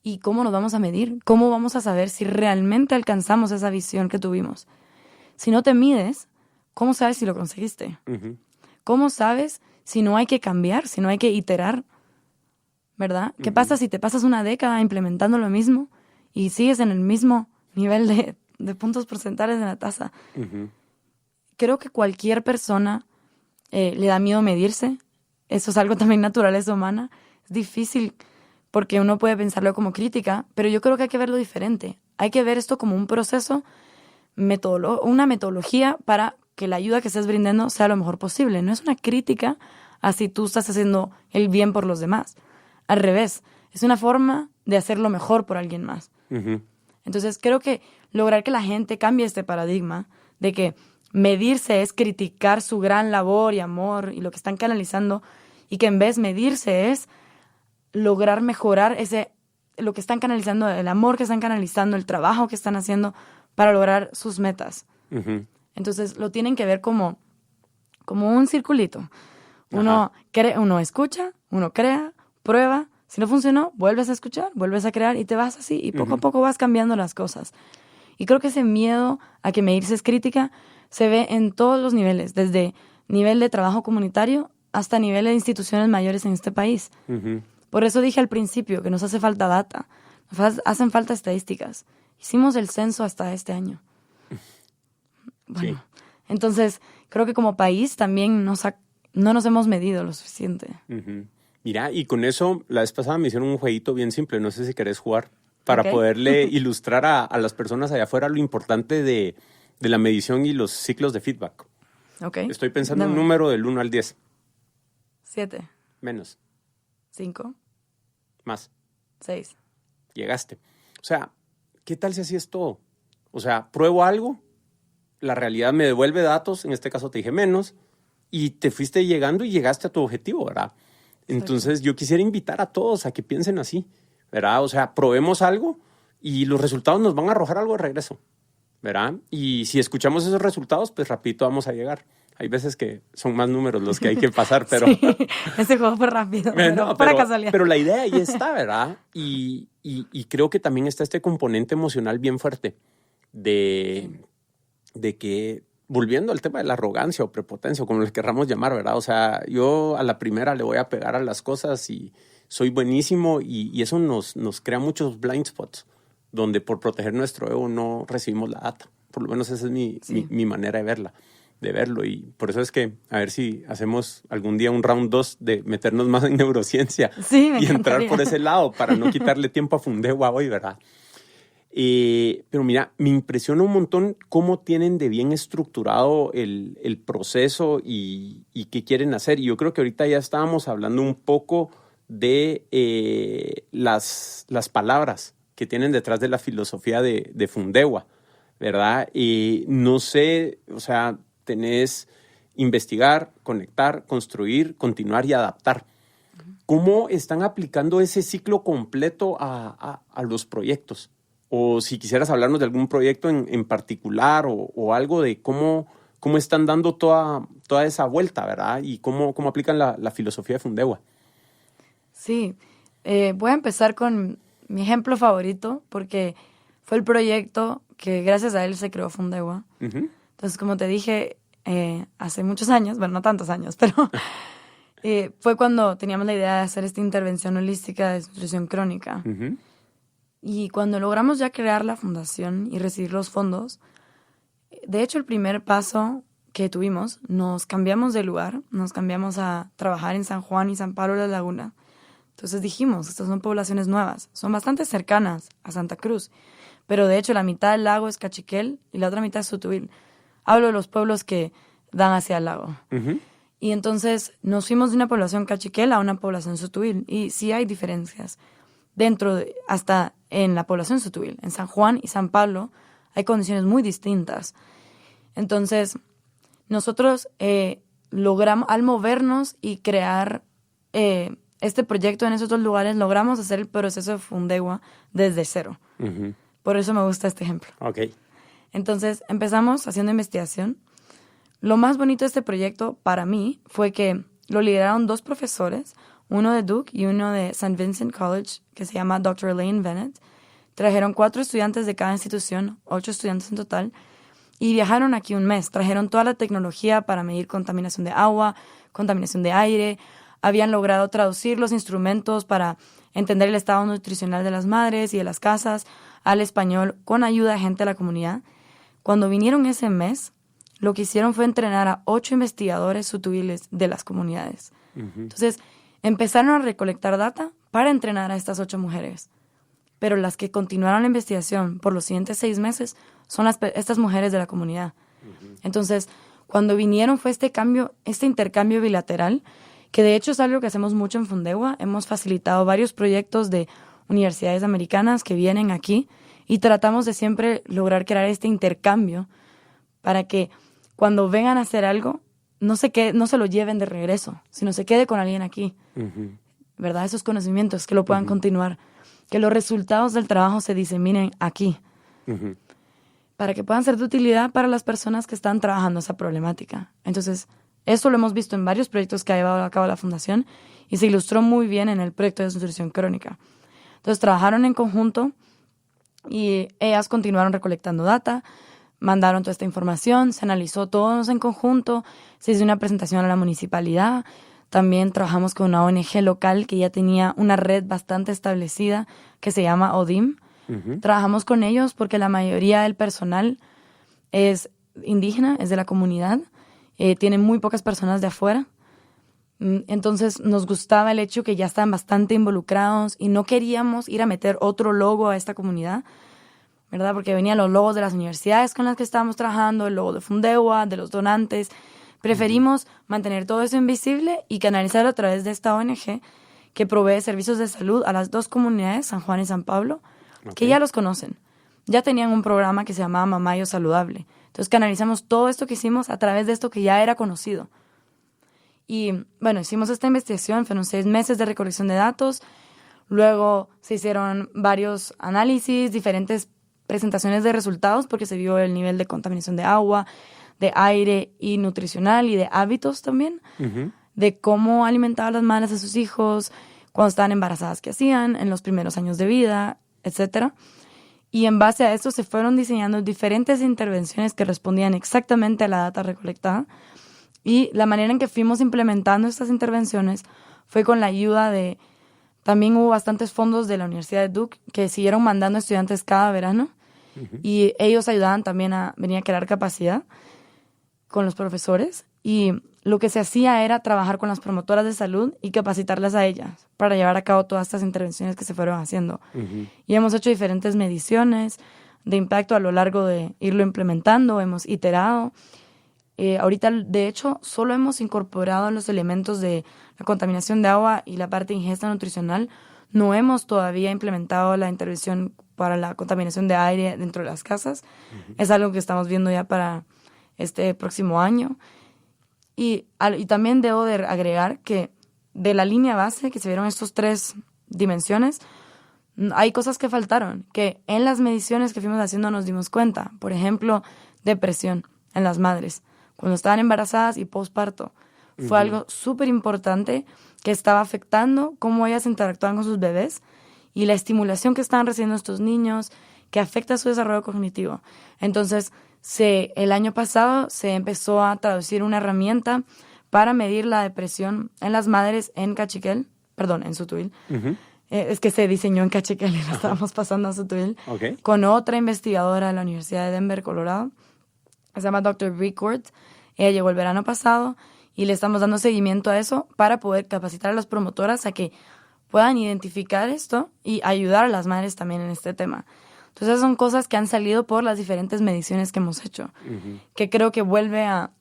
¿Y cómo nos vamos a medir? ¿Cómo vamos a saber si realmente alcanzamos esa visión que tuvimos? Si no te mides, ¿cómo sabes si lo conseguiste? ¿Cómo sabes si no hay que cambiar, si no hay que iterar? ¿Verdad? ¿Qué pasa si te pasas una década implementando lo mismo y sigues en el mismo nivel de puntos porcentuales de la tasa? Creo que cualquier persona le da miedo medirse. Eso es algo también naturaleza humana. Es difícil porque uno puede pensarlo como crítica, pero yo creo que hay que verlo diferente. Hay que ver esto como un proceso, una metodología para que la ayuda que estés brindando sea lo mejor posible. No es una crítica a si tú estás haciendo el bien por los demás. Al revés, es una forma de hacerlo mejor por alguien más. Entonces creo que lograr que la gente cambie este paradigma de que medirse es criticar su gran labor y amor y lo que están canalizando, y que en vez medirse es lograr mejorar lo que están canalizando, el amor que están canalizando, el trabajo que están haciendo para lograr sus metas. Entonces lo tienen que ver como un circulito. Uno escucha, uno crea, prueba. Si no funcionó, vuelves a escuchar, vuelves a crear y te vas así. Y poco a poco vas cambiando las cosas. Y creo que ese miedo a que medirse es crítica se ve en todos los niveles, desde nivel de trabajo comunitario hasta nivel de instituciones mayores en este país. Por eso dije al principio que nos hace falta data, nos hacen falta estadísticas. Hicimos el censo hasta este año. Bueno, entonces creo que como país también no nos hemos medido lo suficiente. Mira, y con eso, la vez pasada me hicieron un jueguito bien simple, no sé si querés jugar, para poderle ilustrar a las personas allá afuera lo importante de la medición y los ciclos de feedback. Estoy pensando en un número del 1 al 10. 7. Menos. 5. Más. 6. Llegaste. O sea, ¿qué tal si así es todo? O sea, pruebo algo, la realidad me devuelve datos, en este caso te dije menos, y te fuiste llegando y llegaste a tu objetivo, ¿verdad? Entonces yo quisiera invitar a todos a que piensen así, ¿verdad? O sea, probemos algo y los resultados nos van a arrojar algo de regreso, ¿verdad? Y si escuchamos esos resultados, pues rapidito vamos a llegar. Hay veces que son más números los que hay que pasar, pero... Sí, ese juego fue rápido, para casualidad. Pero la idea ahí está, ¿verdad? Y creo que también está este componente emocional bien fuerte de que, volviendo al tema de la arrogancia o prepotencia, o como le querramos llamar, ¿verdad? O sea, yo a la primera le voy a pegar a las cosas y soy buenísimo y eso nos crea muchos blind spots, donde por proteger nuestro ego no recibimos la data. Por lo menos esa es mi manera de verlo. Y por eso es que a ver si hacemos algún día un round 2 de meternos más en neurociencia y entrar por ese lado para no quitarle tiempo a Fundegua hoy, ¿verdad? Pero mira, me impresiona un montón cómo tienen de bien estructurado el proceso y qué quieren hacer. Y yo creo que ahorita ya estábamos hablando un poco de las palabras que tienen detrás de la filosofía de Fundegua, ¿verdad? Y no sé, o sea, tenés investigar, conectar, construir, continuar y adaptar. ¿Cómo están aplicando ese ciclo completo a los proyectos? O si quisieras hablarnos de algún proyecto en particular o algo de cómo están dando toda esa vuelta, ¿verdad? Y cómo aplican la filosofía de Fundegua. Sí, voy a empezar con mi ejemplo favorito porque fue el proyecto que gracias a él se creó Fundegua. Uh-huh. Entonces, como te dije, hace muchos años, bueno, no tantos años, pero fue cuando teníamos la idea de hacer esta intervención holística de desnutrición crónica. Uh-huh. Y cuando logramos ya crear la fundación y recibir los fondos, de hecho el primer paso que tuvimos, nos cambiamos de lugar, nos cambiamos a trabajar en San Juan y San Pablo de la Laguna. Entonces dijimos, estas son poblaciones nuevas, son bastante cercanas a Santa Cruz, pero de hecho la mitad del lago es Cachiquel y la otra mitad es Sutubil. Hablo de los pueblos que dan hacia el lago. Uh-huh. Y entonces nos fuimos de una población Cachiquel a una población Sutubil y sí hay diferencias. Hasta en la población Sutubil, en San Juan y San Pablo, hay condiciones muy distintas. Entonces, nosotros logramos, al movernos y crear este proyecto en esos dos lugares, logramos hacer el proceso de Fundegua desde cero. Uh-huh. Por eso me gusta este ejemplo. Okay. Entonces, empezamos haciendo investigación. Lo más bonito de este proyecto, para mí, fue que lo lideraron dos profesores, uno de Duke y uno de St. Vincent College, que se llama Dr. Elaine Bennett. Trajeron 4 estudiantes de cada institución, 8 estudiantes en total, y viajaron aquí un mes. Trajeron toda la tecnología para medir contaminación de agua, contaminación de aire. Habían logrado traducir los instrumentos para entender el estado nutricional de las madres y de las casas al español con ayuda de gente de la comunidad. Cuando vinieron ese mes, lo que hicieron fue entrenar a 8 investigadores sutubiles de las comunidades. Uh-huh. Entonces, empezaron a recolectar data para entrenar a estas 8 mujeres. Pero las que continuaron la investigación por los siguientes 6 meses son estas mujeres de la comunidad. Uh-huh. Entonces, cuando vinieron fue este intercambio bilateral, que de hecho es algo que hacemos mucho en Fundegua. Hemos facilitado varios proyectos de universidades americanas que vienen aquí y tratamos de siempre lograr crear este intercambio para que cuando vengan a hacer algo, no se lo lleven de regreso, sino se quede con alguien aquí. Uh-huh. ¿Verdad? Esos conocimientos, que lo puedan uh-huh. continuar. Que los resultados del trabajo se diseminen aquí. Uh-huh. Para que puedan ser de utilidad para las personas que están trabajando esa problemática. Entonces, eso lo hemos visto en varios proyectos que ha llevado a cabo la Fundación y se ilustró muy bien en el proyecto de desnutrición crónica. Entonces, trabajaron en conjunto y ellas continuaron recolectando data, mandaron toda esta información, se analizó todos en conjunto, se hizo una presentación a la municipalidad. También trabajamos con una ONG local que ya tenía una red bastante establecida que se llama ODIM. Uh-huh. Trabajamos con ellos porque la mayoría del personal es indígena, es de la comunidad, tienen muy pocas personas de afuera. Entonces nos gustaba el hecho que ya estaban bastante involucrados y no queríamos ir a meter otro logo a esta comunidad, ¿verdad? Porque venían los logos de las universidades con las que estábamos trabajando, el logo de Fundegua, de los donantes. Preferimos mantener todo eso invisible y canalizarlo a través de esta ONG que provee servicios de salud a las 2 comunidades, San Juan y San Pablo, okay. que ya los conocen. Ya tenían un programa que se llamaba Mamayo Saludable. Entonces canalizamos todo esto que hicimos a través de esto que ya era conocido. Y bueno, hicimos esta investigación, fueron 6 meses de recolección de datos. Luego se hicieron varios análisis, diferentes presentaciones de resultados porque se vio el nivel de contaminación de agua, de aire y nutricional y de hábitos también, uh-huh. de cómo alimentaban las madres a sus hijos, cuando estaban embarazadas, qué hacían, en los primeros años de vida, etc. Y en base a esto se fueron diseñando diferentes intervenciones que respondían exactamente a la data recolectada. Y la manera en que fuimos implementando estas intervenciones fue con la ayuda de También hubo bastantes fondos de la Universidad de Duke que siguieron mandando estudiantes cada verano y ellos ayudaban también a venir a crear capacidad con los profesores. Y lo que se hacía era trabajar con las promotoras de salud y capacitarlas a ellas para llevar a cabo todas estas intervenciones que se fueron haciendo. Y hemos hecho diferentes mediciones de impacto a lo largo de irlo implementando, hemos iterado. Ahorita, de hecho, solo hemos incorporado los elementos de la contaminación de agua y la parte de ingesta nutricional. No hemos todavía implementado la intervención para la contaminación de aire dentro de las casas. Es algo que estamos viendo ya para este próximo año. Y también debo de agregar que de la línea base, que se vieron estas 3 dimensiones, hay cosas que faltaron, que en las mediciones que fuimos haciendo nos dimos cuenta. Por ejemplo, depresión en las madres, cuando estaban embarazadas y posparto. Fue algo súper importante que estaba afectando cómo ellas interactuaban con sus bebés y la estimulación que estaban recibiendo estos niños, que afecta su desarrollo cognitivo. Entonces, el año pasado se empezó a traducir una herramienta para medir la depresión en las madres en Sutuil. Es que se diseñó en Cachiquel y lo estábamos pasando a Sutuil. Con otra investigadora de la Universidad de Denver, Colorado. Se llama Dr. Ricord. Ella llegó el verano pasado y le estamos dando seguimiento a eso para poder capacitar a las promotoras a que puedan identificar esto y ayudar a las madres también en este tema. Entonces, esas son cosas que han salido por las diferentes mediciones que hemos hecho, que creo que vuelve a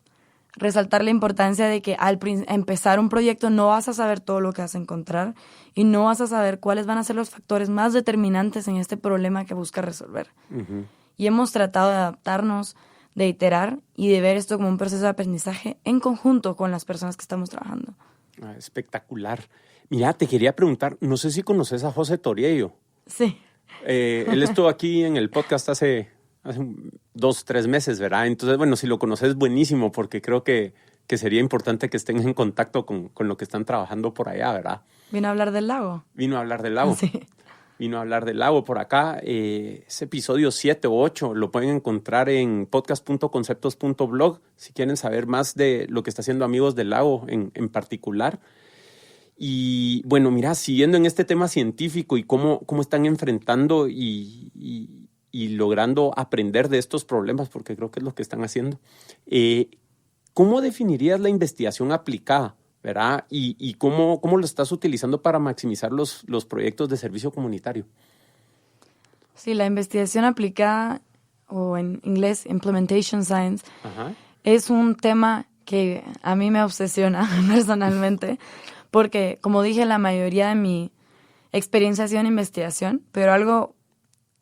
resaltar la importancia de que al empezar un proyecto no vas a saber todo lo que vas a encontrar y no vas a saber cuáles van a ser los factores más determinantes en este problema que buscas resolver. Y hemos tratado de adaptarnos, de iterar y de ver esto como un proceso de aprendizaje en conjunto con las personas que estamos trabajando. Espectacular. Mira, te quería preguntar, no sé si conoces a José Toriello. Sí. Él estuvo aquí en el podcast hace 2, 3 meses, ¿verdad? Entonces, bueno, si lo conoces, buenísimo, porque creo que sería importante que estén en contacto con lo que están trabajando por allá, ¿verdad? ¿Vino a hablar del lago? Vino a hablar del lago. Sí. Vino a hablar del lago por acá. Es episodio 7 o 8. Lo pueden encontrar en podcast.conceptos.blog si quieren saber más de lo que está haciendo Amigos del Lago en particular. Y bueno, mira, siguiendo en este tema científico y cómo están enfrentando y logrando aprender de estos problemas, porque creo que es lo que están haciendo. ¿Cómo definirías la investigación aplicada, verdad? Y cómo lo estás utilizando para maximizar los proyectos de servicio comunitario? Sí, la investigación aplicada, o en inglés Implementation Science, es un tema que a mí me obsesiona personalmente, porque, como dije, la mayoría de mi experiencia ha sido en investigación, pero algo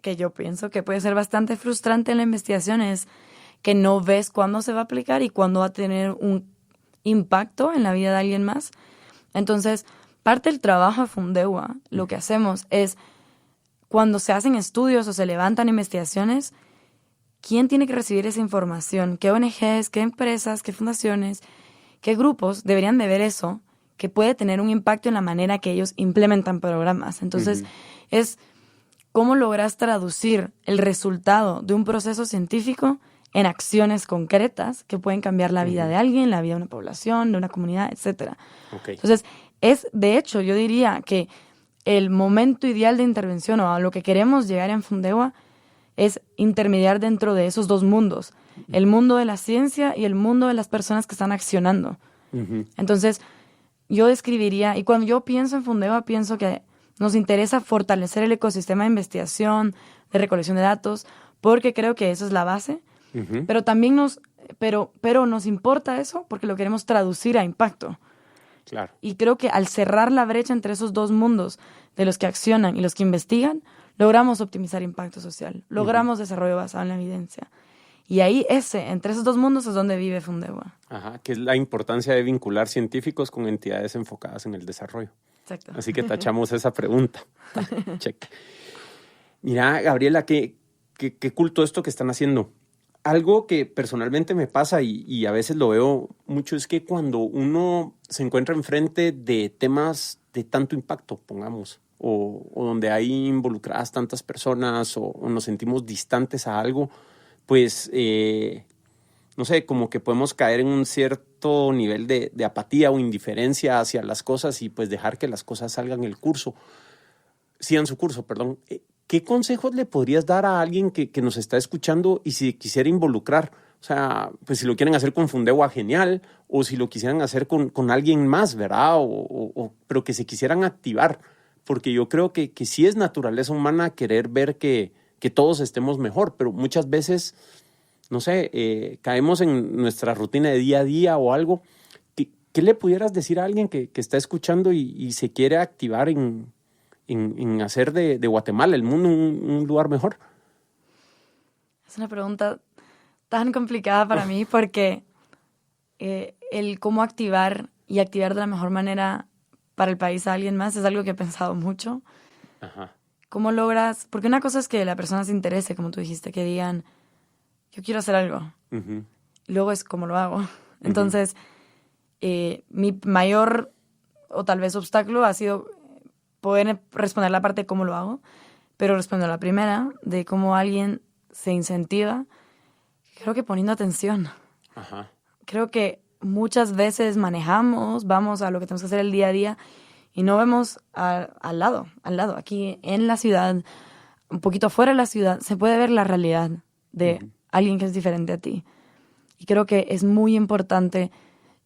que yo pienso que puede ser bastante frustrante en la investigación es que no ves cuándo se va a aplicar y cuándo va a tener un impacto en la vida de alguien más. Entonces, parte del trabajo de Fundewa, lo que hacemos es, cuando se hacen estudios o se levantan investigaciones, ¿quién tiene que recibir esa información? ¿Qué ONGs, qué empresas, qué fundaciones, qué grupos deberían de ver eso que puede tener un impacto en la manera que ellos implementan programas? Entonces, es cómo logras traducir el resultado de un proceso científico en acciones concretas que pueden cambiar la vida de alguien, la vida de una población, de una comunidad, etc. Entonces, de hecho, yo diría que el momento ideal de intervención o a lo que queremos llegar en Fundewa es intermediar dentro de esos 2 mundos, el mundo de la ciencia y el mundo de las personas que están accionando. Entonces, yo describiría, y cuando yo pienso en Fundewa, pienso que nos interesa fortalecer el ecosistema de investigación, de recolección de datos, porque creo que esa es la base, pero también pero nos importa eso porque lo queremos traducir a impacto. Claro. Y creo que al cerrar la brecha entre esos 2 mundos, de los que accionan y los que investigan, logramos optimizar impacto social, logramos desarrollo basado en la evidencia. Y ahí entre esos 2 mundos es donde vive Fundewa. Que es la importancia de vincular científicos con entidades enfocadas en el desarrollo. Exacto. Así que tachamos esa pregunta. Check. Mira, Gabriela, qué culto esto que están haciendo. Algo que personalmente me pasa y a veces lo veo mucho es que cuando uno se encuentra enfrente de temas de tanto impacto, pongamos, o donde hay involucradas tantas personas o nos sentimos distantes a algo, pues, no sé, como que podemos caer en un cierto cierto nivel de apatía o indiferencia hacia las cosas y pues dejar que las cosas sigan su curso, perdón. ¿Qué consejos le podrías dar a alguien que nos está escuchando y si quisiera involucrar? O sea, pues si lo quieren hacer con Fundegua, genial, o si lo quisieran hacer con alguien más, ¿verdad? Pero que se quisieran activar, porque yo creo que sí es naturaleza humana querer ver que todos estemos mejor, pero muchas veces, no sé, caemos en nuestra rutina de día a día o algo. ¿Qué le pudieras decir a alguien que está escuchando y se quiere activar en hacer de Guatemala, el mundo, un lugar mejor? Es una pregunta tan complicada para mí porque el cómo activar y activar de la mejor manera para el país a alguien más es algo que he pensado mucho. Ajá. ¿Cómo logras? Porque una cosa es que la persona se interese, como tú dijiste, que digan, yo quiero hacer algo. Uh-huh. Luego es cómo lo hago. Entonces, mi mayor o tal vez obstáculo ha sido poder responder la parte de cómo lo hago, pero respondo a la primera, de cómo alguien se incentiva, creo que poniendo atención. Ajá. Creo que muchas veces manejamos, vamos a lo que tenemos que hacer el día a día y no vemos al lado, aquí en la ciudad, un poquito afuera de la ciudad, se puede ver la realidad de alguien que es diferente a ti. Y creo que es muy importante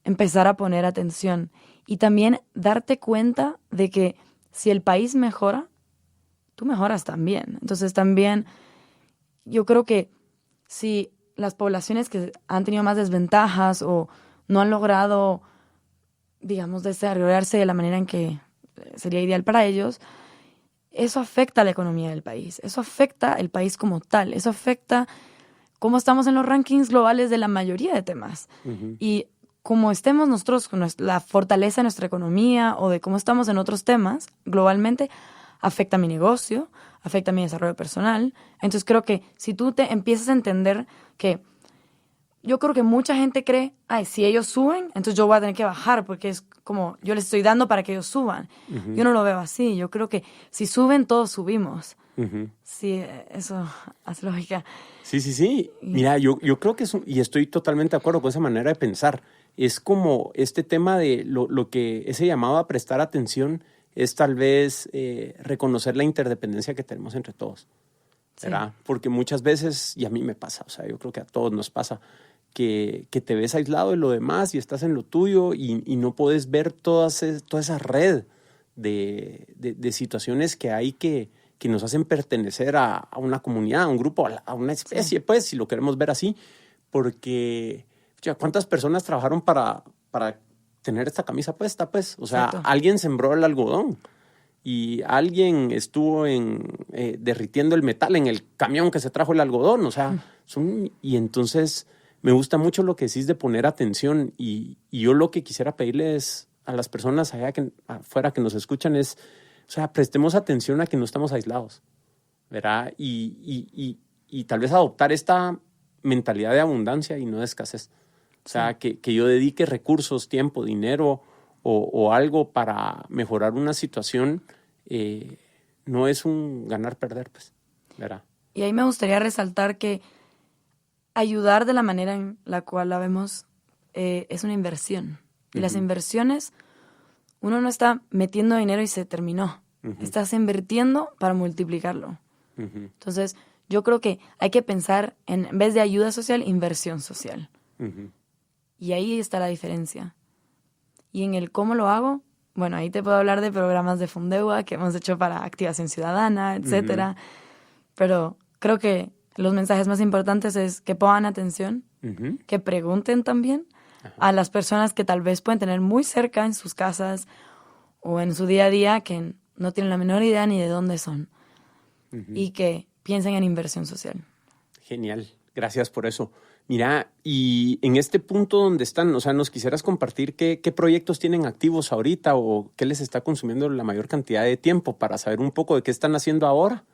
empezar a poner atención y también darte cuenta de que si el país mejora, tú mejoras también. Entonces también yo creo que si las poblaciones que han tenido más desventajas o no han logrado, digamos, desarrollarse de la manera en que sería ideal para ellos, eso afecta a la economía del país, eso afecta el país como tal, eso afecta cómo estamos en los rankings globales de la mayoría de temas. Uh-huh. Y como estemos nosotros con la fortaleza de nuestra economía o de cómo estamos en otros temas globalmente, afecta a mi negocio, afecta a mi desarrollo personal. Entonces creo que si tú te empiezas a entender que yo creo que mucha gente cree, si ellos suben, entonces yo voy a tener que bajar porque es como yo les estoy dando para que ellos suban. Uh-huh. Yo no lo veo así. Yo creo que si suben, todos subimos. Uh-huh. Sí, eso hace lógica. Sí. Mira, yo creo que y estoy totalmente de acuerdo con esa manera de pensar. Es como este tema de lo que ese llamado a prestar atención es tal vez reconocer la interdependencia que tenemos entre todos, ¿verdad? Sí. Porque muchas veces, y a mí me pasa, o sea, yo creo que a todos nos pasa, que te ves aislado de lo demás y estás en lo tuyo y no puedes ver toda esa red de situaciones que hay que nos hacen pertenecer a una comunidad, a un grupo, a una especie, sí. Pues, si lo queremos ver así, porque ¿cuántas personas trabajaron para tener esta camisa puesta? Pues, o sea, exacto. Alguien sembró el algodón y alguien estuvo derritiendo el metal en el camión que se trajo el algodón, o sea, y entonces me gusta mucho lo que decís de poner atención y yo lo que quisiera pedirles a las personas allá afuera que nos escuchan es, o sea, prestemos atención a que no estamos aislados, ¿verdad? Y tal vez adoptar esta mentalidad de abundancia y no de escasez. O sea, que yo dedique recursos, tiempo, dinero o algo para mejorar una situación, no es un ganar-perder, pues, ¿verdad? Y ahí me gustaría resaltar que ayudar de la manera en la cual la vemos es una inversión. Y las inversiones, uno no está metiendo dinero y se terminó. Estás invirtiendo para multiplicarlo. Entonces, yo creo que hay que pensar en vez de ayuda social, inversión social. Y ahí está la diferencia. Y en el cómo lo hago, bueno, ahí te puedo hablar de programas de Fundegua que hemos hecho para activación ciudadana, etcétera. Pero creo que los mensajes más importantes es que pongan atención, que pregunten también a las personas que tal vez pueden tener muy cerca en sus casas o en su día a día que no tienen la menor idea ni de dónde son. Y que piensen en inversión social. Genial, gracias por eso. Mira, y en este punto donde están, o sea, ¿nos quisieras compartir qué proyectos tienen activos ahorita o qué les está consumiendo la mayor cantidad de tiempo para saber un poco de qué están haciendo ahora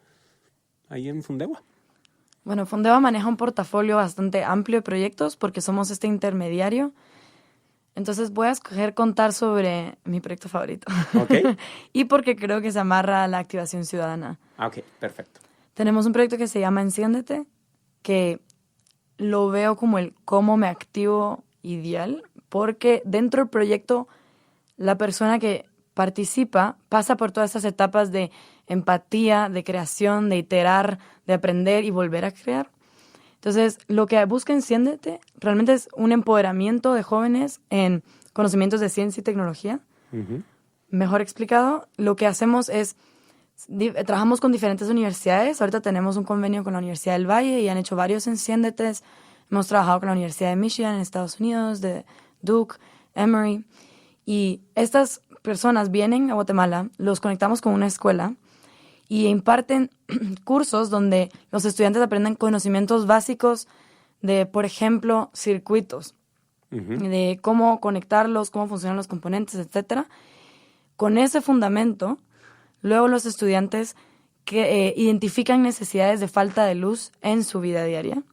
ahí en Fundegua? Bueno, Fundegua maneja un portafolio bastante amplio de proyectos porque somos este intermediario. Entonces voy a escoger contar sobre mi proyecto favorito. Okay. Y porque creo que se amarra a la activación ciudadana. Ok, perfecto. Tenemos un proyecto que se llama Enciéndete, que lo veo como el cómo me activo ideal porque dentro del proyecto la persona que participa pasa por todas esas etapas de empatía, de creación, de iterar, de aprender y volver a crear. Entonces, lo que busca Enciéndete realmente es un empoderamiento de jóvenes en conocimientos de ciencia y tecnología. Uh-huh. Mejor explicado, lo que hacemos es, trabajamos con diferentes universidades. Ahorita tenemos un convenio con la Universidad del Valle y han hecho varios Enciéndetes. Hemos trabajado con la Universidad de Michigan en Estados Unidos, de Duke, Emory. Y estas personas vienen a Guatemala, los conectamos con una escuela y imparten cursos donde los estudiantes aprenden conocimientos básicos de, por ejemplo, circuitos, de cómo conectarlos, cómo funcionan los componentes, etc. Con ese fundamento, luego los estudiantes que identifican necesidades de falta de luz en su vida diaria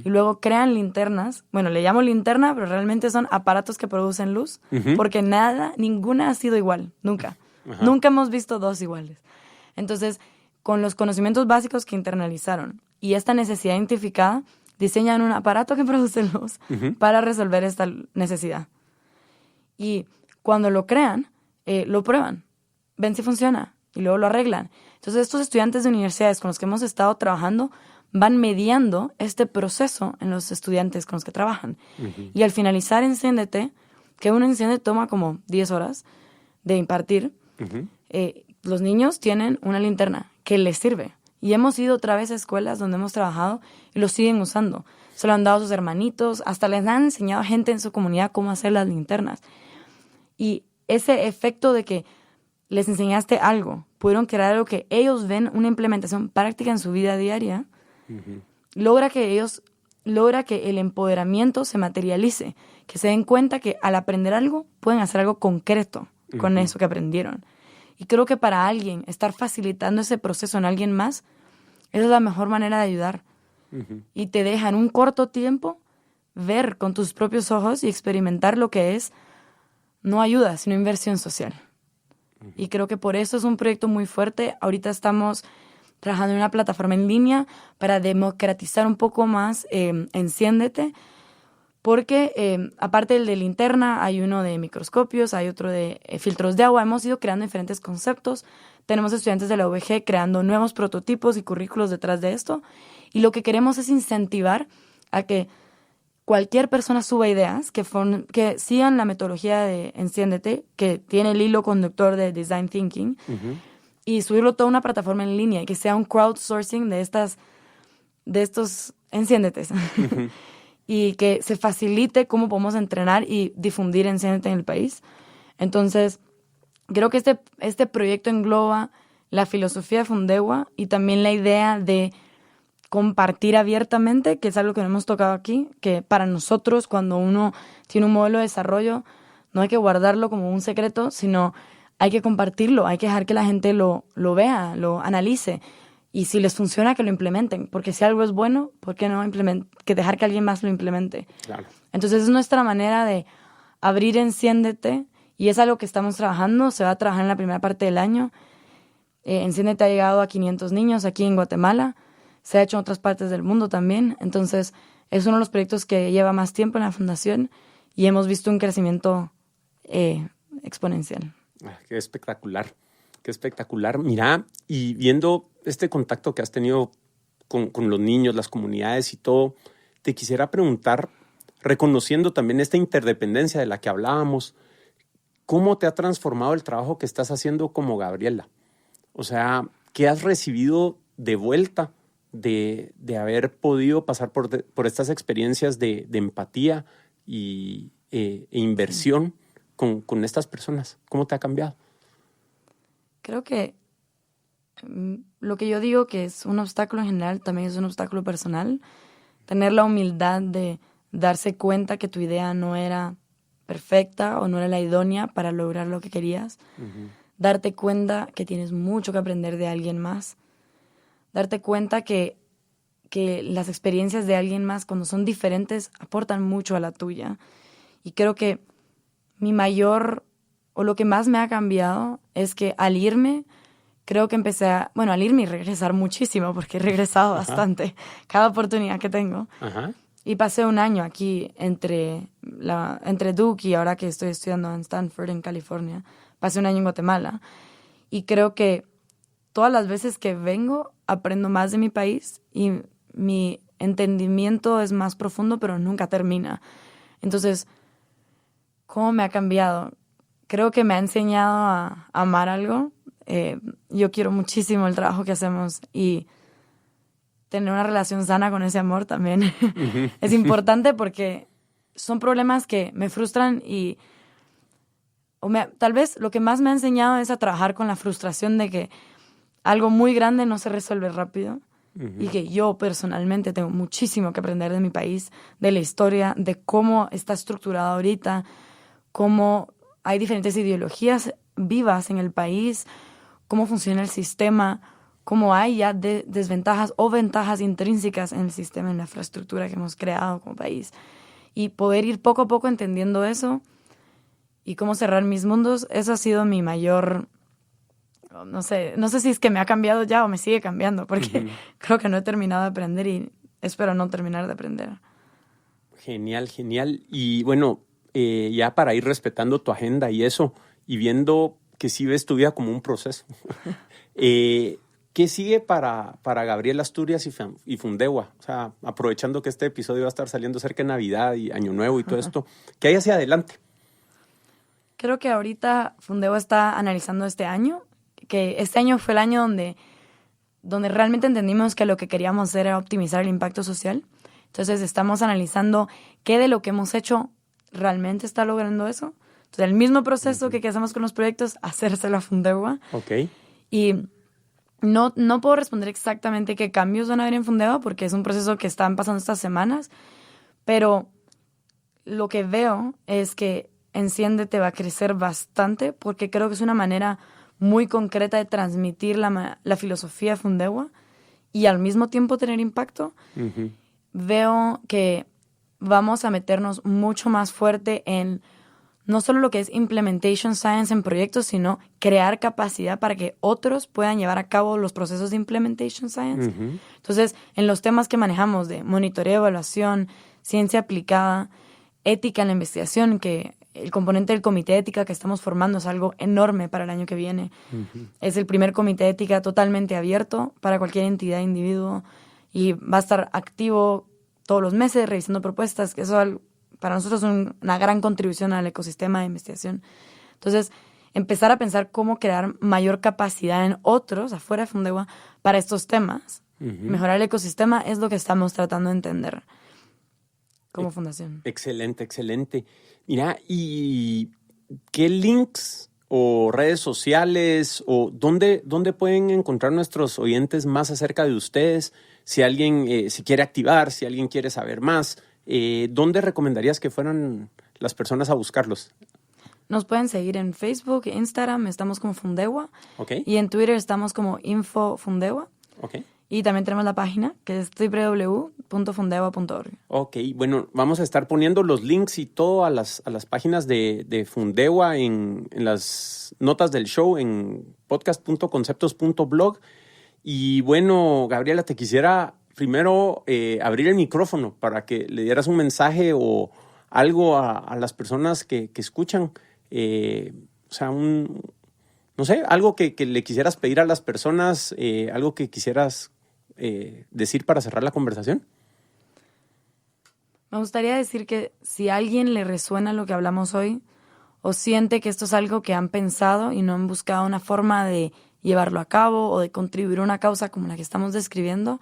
y luego crean linternas. Bueno, le llamo linterna, pero realmente son aparatos que producen luz porque ninguna ha sido igual, nunca. Ajá. Nunca hemos visto dos iguales. Entonces, con los conocimientos básicos que internalizaron y esta necesidad identificada, diseñan un aparato que produce luz para resolver esta necesidad. Y cuando lo crean, lo prueban, ven si funciona y luego lo arreglan. Entonces, estos estudiantes de universidades con los que hemos estado trabajando van mediando este proceso en los estudiantes con los que trabajan. Y al finalizar Enciéndete, que un Enciéndete toma como 10 horas de impartir, los niños tienen una linterna que les sirve. Y hemos ido otra vez a escuelas donde hemos trabajado y lo siguen usando. Se lo han dado a sus hermanitos, hasta les han enseñado a gente en su comunidad cómo hacer las linternas. Y ese efecto de que les enseñaste algo, pudieron crear algo que ellos ven una implementación práctica en su vida diaria, logra que el empoderamiento se materialice, que se den cuenta que al aprender algo pueden hacer algo concreto con eso que aprendieron. Y creo que para alguien estar facilitando ese proceso en alguien más, esa es la mejor manera de ayudar. Y te deja en un corto tiempo ver con tus propios ojos y experimentar lo que es no ayuda, sino inversión social. Y creo que por eso es un proyecto muy fuerte. Ahorita estamos trabajando en una plataforma en línea para democratizar un poco más Enciéndete, porque aparte del de linterna, hay uno de microscopios, hay otro de filtros de agua. Hemos ido creando diferentes conceptos. Tenemos estudiantes de la UVG creando nuevos prototipos y currículos detrás de esto. Y lo que queremos es incentivar a que cualquier persona suba ideas que sigan la metodología de Enciéndete, que tiene el hilo conductor de Design Thinking, y subirlo a toda una plataforma en línea y que sea un crowdsourcing de estos Enciéndetes. Y que se facilite cómo podemos entrenar y difundir Enciéndete en el país. Entonces, creo que este proyecto engloba la filosofía de Fundegua y también la idea de compartir abiertamente, que es algo que no hemos tocado aquí, que para nosotros cuando uno tiene un modelo de desarrollo no hay que guardarlo como un secreto, sino hay que compartirlo, hay que dejar que la gente lo vea, lo analice. Y si les funciona, que lo implementen. Porque si algo es bueno, ¿por qué no que dejar que alguien más lo implemente? Claro. Entonces es nuestra manera de abrir Enciéndete y es algo que estamos trabajando. Se va a trabajar en la primera parte del año. Enciéndete ha llegado a 500 niños aquí en Guatemala. Se ha hecho en otras partes del mundo también. Entonces es uno de los proyectos que lleva más tiempo en la fundación y hemos visto un crecimiento exponencial. Qué espectacular. Qué espectacular. Mira, y viendo este contacto que has tenido con los niños, las comunidades y todo, te quisiera preguntar, reconociendo también esta interdependencia de la que hablábamos, ¿cómo te ha transformado el trabajo que estás haciendo como Gabriela? O sea, ¿qué has recibido de vuelta de haber podido pasar por estas experiencias de empatía e inversión con estas personas? ¿Cómo te ha cambiado? Creo que lo que yo digo que es un obstáculo en general también es un obstáculo personal. Tener la humildad de darse cuenta que tu idea no era perfecta o no era la idónea para lograr lo que querías. Darte cuenta que tienes mucho que aprender de alguien más. Darte cuenta que las experiencias de alguien más, cuando son diferentes, aportan mucho a la tuya. Y creo que lo que más me ha cambiado es que al irme, creo que empecé al irme y regresar muchísimo, porque he regresado bastante, cada oportunidad que tengo. Y pasé un año aquí entre Duke y ahora que estoy estudiando en Stanford, en California. Pasé un año en Guatemala. Y creo que todas las veces que vengo aprendo más de mi país y mi entendimiento es más profundo, pero nunca termina. Entonces, ¿cómo me ha cambiado? Creo que me ha enseñado a amar algo. Yo quiero muchísimo el trabajo que hacemos y tener una relación sana con ese amor también es importante porque son problemas que me frustran y tal vez lo que más me ha enseñado es a trabajar con la frustración de que algo muy grande no se resuelve rápido y que yo personalmente tengo muchísimo que aprender de mi país, de la historia, de cómo está estructurado ahorita, cómo hay diferentes ideologías vivas en el país, cómo funciona el sistema, cómo hay ya desventajas o ventajas intrínsecas en el sistema, en la infraestructura que hemos creado como país. Y poder ir poco a poco entendiendo eso y cómo cerrar mis mundos, eso ha sido mi mayor... No sé si es que me ha cambiado ya o me sigue cambiando, porque creo que no he terminado de aprender y espero no terminar de aprender. Genial, genial. Y bueno, ya para ir respetando tu agenda y eso, y viendo que sí ves tu vida como un proceso, ¿qué sigue para Gabriela Asturias y Fundegua? O sea, aprovechando que este episodio va a estar saliendo cerca de Navidad y Año Nuevo y todo esto, ¿qué hay hacia adelante? Creo que ahorita Fundegua está analizando este año, que este año fue el año donde realmente entendimos que lo que queríamos hacer era optimizar el impacto social. Entonces estamos analizando qué de lo que hemos hecho realmente está logrando eso. Entonces el mismo proceso que hacemos con los proyectos, hacérselo a Fundegua. Okay. Y no puedo responder exactamente qué cambios van a haber en Fundegua porque es un proceso que están pasando estas semanas, pero lo que veo es que Enciéndete va a crecer bastante porque creo que es una manera muy concreta de transmitir la filosofía de Fundegua y al mismo tiempo tener impacto. Veo que vamos a meternos mucho más fuerte en no solo lo que es implementation science en proyectos, sino crear capacidad para que otros puedan llevar a cabo los procesos de implementation science. Entonces, en los temas que manejamos de monitoreo, evaluación, ciencia aplicada, ética en la investigación, que el componente del comité de ética que estamos formando es algo enorme para el año que viene. Es el primer comité de ética totalmente abierto para cualquier entidad e individuo y va a estar activo todos los meses revisando propuestas, que eso para nosotros es una gran contribución al ecosistema de investigación. Entonces, empezar a pensar cómo crear mayor capacidad en otros, afuera de Fundegua, para estos temas. Mejorar el ecosistema es lo que estamos tratando de entender como fundación. Excelente, excelente. Mira, ¿y qué links o redes sociales o dónde pueden encontrar nuestros oyentes más acerca de ustedes? Si alguien se quiere activar, si alguien quiere saber más, ¿dónde recomendarías que fueran las personas a buscarlos? Nos pueden seguir en Facebook, Instagram, estamos como Fundegua. Okay. Y en Twitter estamos como InfoFundegua. Okay. Y también tenemos la página que es www.fundegua.org. Ok, bueno, vamos a estar poniendo los links y todo a las páginas de Fundegua en las notas del show en podcast.conceptos.blog. Y bueno, Gabriela, te quisiera primero abrir el micrófono para que le dieras un mensaje o algo a las personas que escuchan. O sea, no sé, algo que le quisieras pedir a las personas, algo que quisieras decir para cerrar la conversación. Me gustaría decir que si a alguien le resuena lo que hablamos hoy o siente que esto es algo que han pensado y no han buscado una forma de llevarlo a cabo o de contribuir a una causa como la que estamos describiendo,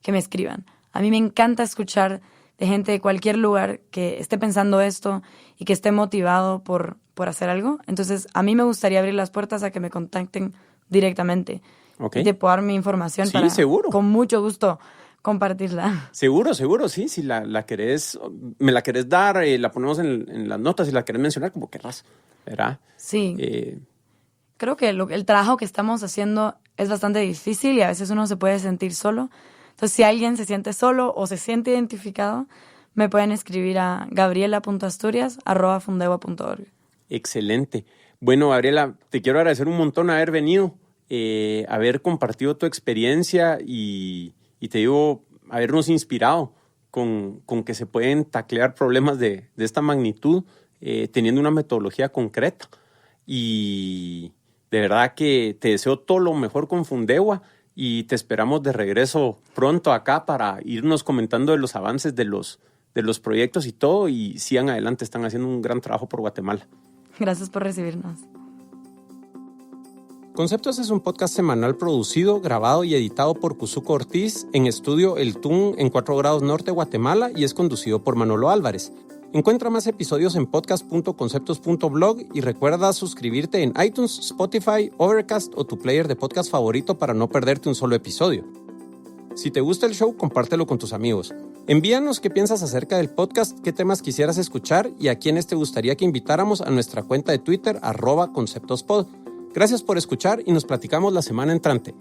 que me escriban. A mí me encanta escuchar de gente de cualquier lugar que esté pensando esto y que esté motivado por hacer algo. Entonces, a mí me gustaría abrir las puertas a que me contacten directamente. Okay. Y te puedo dar mi información para, seguro, con mucho gusto, compartirla. Seguro, sí. Si la querés, me la querés dar, la ponemos en las notas. Si la querés mencionar, como querrás, ¿verdad? Sí. Creo que el trabajo que estamos haciendo es bastante difícil y a veces uno se puede sentir solo. Entonces, si alguien se siente solo o se siente identificado, me pueden escribir a gabriela.asturias@fundegua.org. Excelente. Bueno, Gabriela, te quiero agradecer un montón haber venido, haber compartido tu experiencia y te digo, habernos inspirado con que se pueden taclear problemas de esta magnitud teniendo una metodología concreta. Y de verdad que te deseo todo lo mejor con Fundewa y te esperamos de regreso pronto acá para irnos comentando de los avances de los proyectos y todo, y sigan adelante, están haciendo un gran trabajo por Guatemala. Gracias por recibirnos. Conceptos es un podcast semanal producido, grabado y editado por Cuzuco Ortiz en estudio El Tun en 4 grados norte, Guatemala, y es conducido por Manolo Álvarez. Encuentra más episodios en podcast.conceptos.blog y recuerda suscribirte en iTunes, Spotify, Overcast o tu player de podcast favorito para no perderte un solo episodio. Si te gusta el show, compártelo con tus amigos. Envíanos qué piensas acerca del podcast, qué temas quisieras escuchar y a quiénes te gustaría que invitáramos a nuestra cuenta de Twitter @conceptospod. Gracias por escuchar y nos platicamos la semana entrante.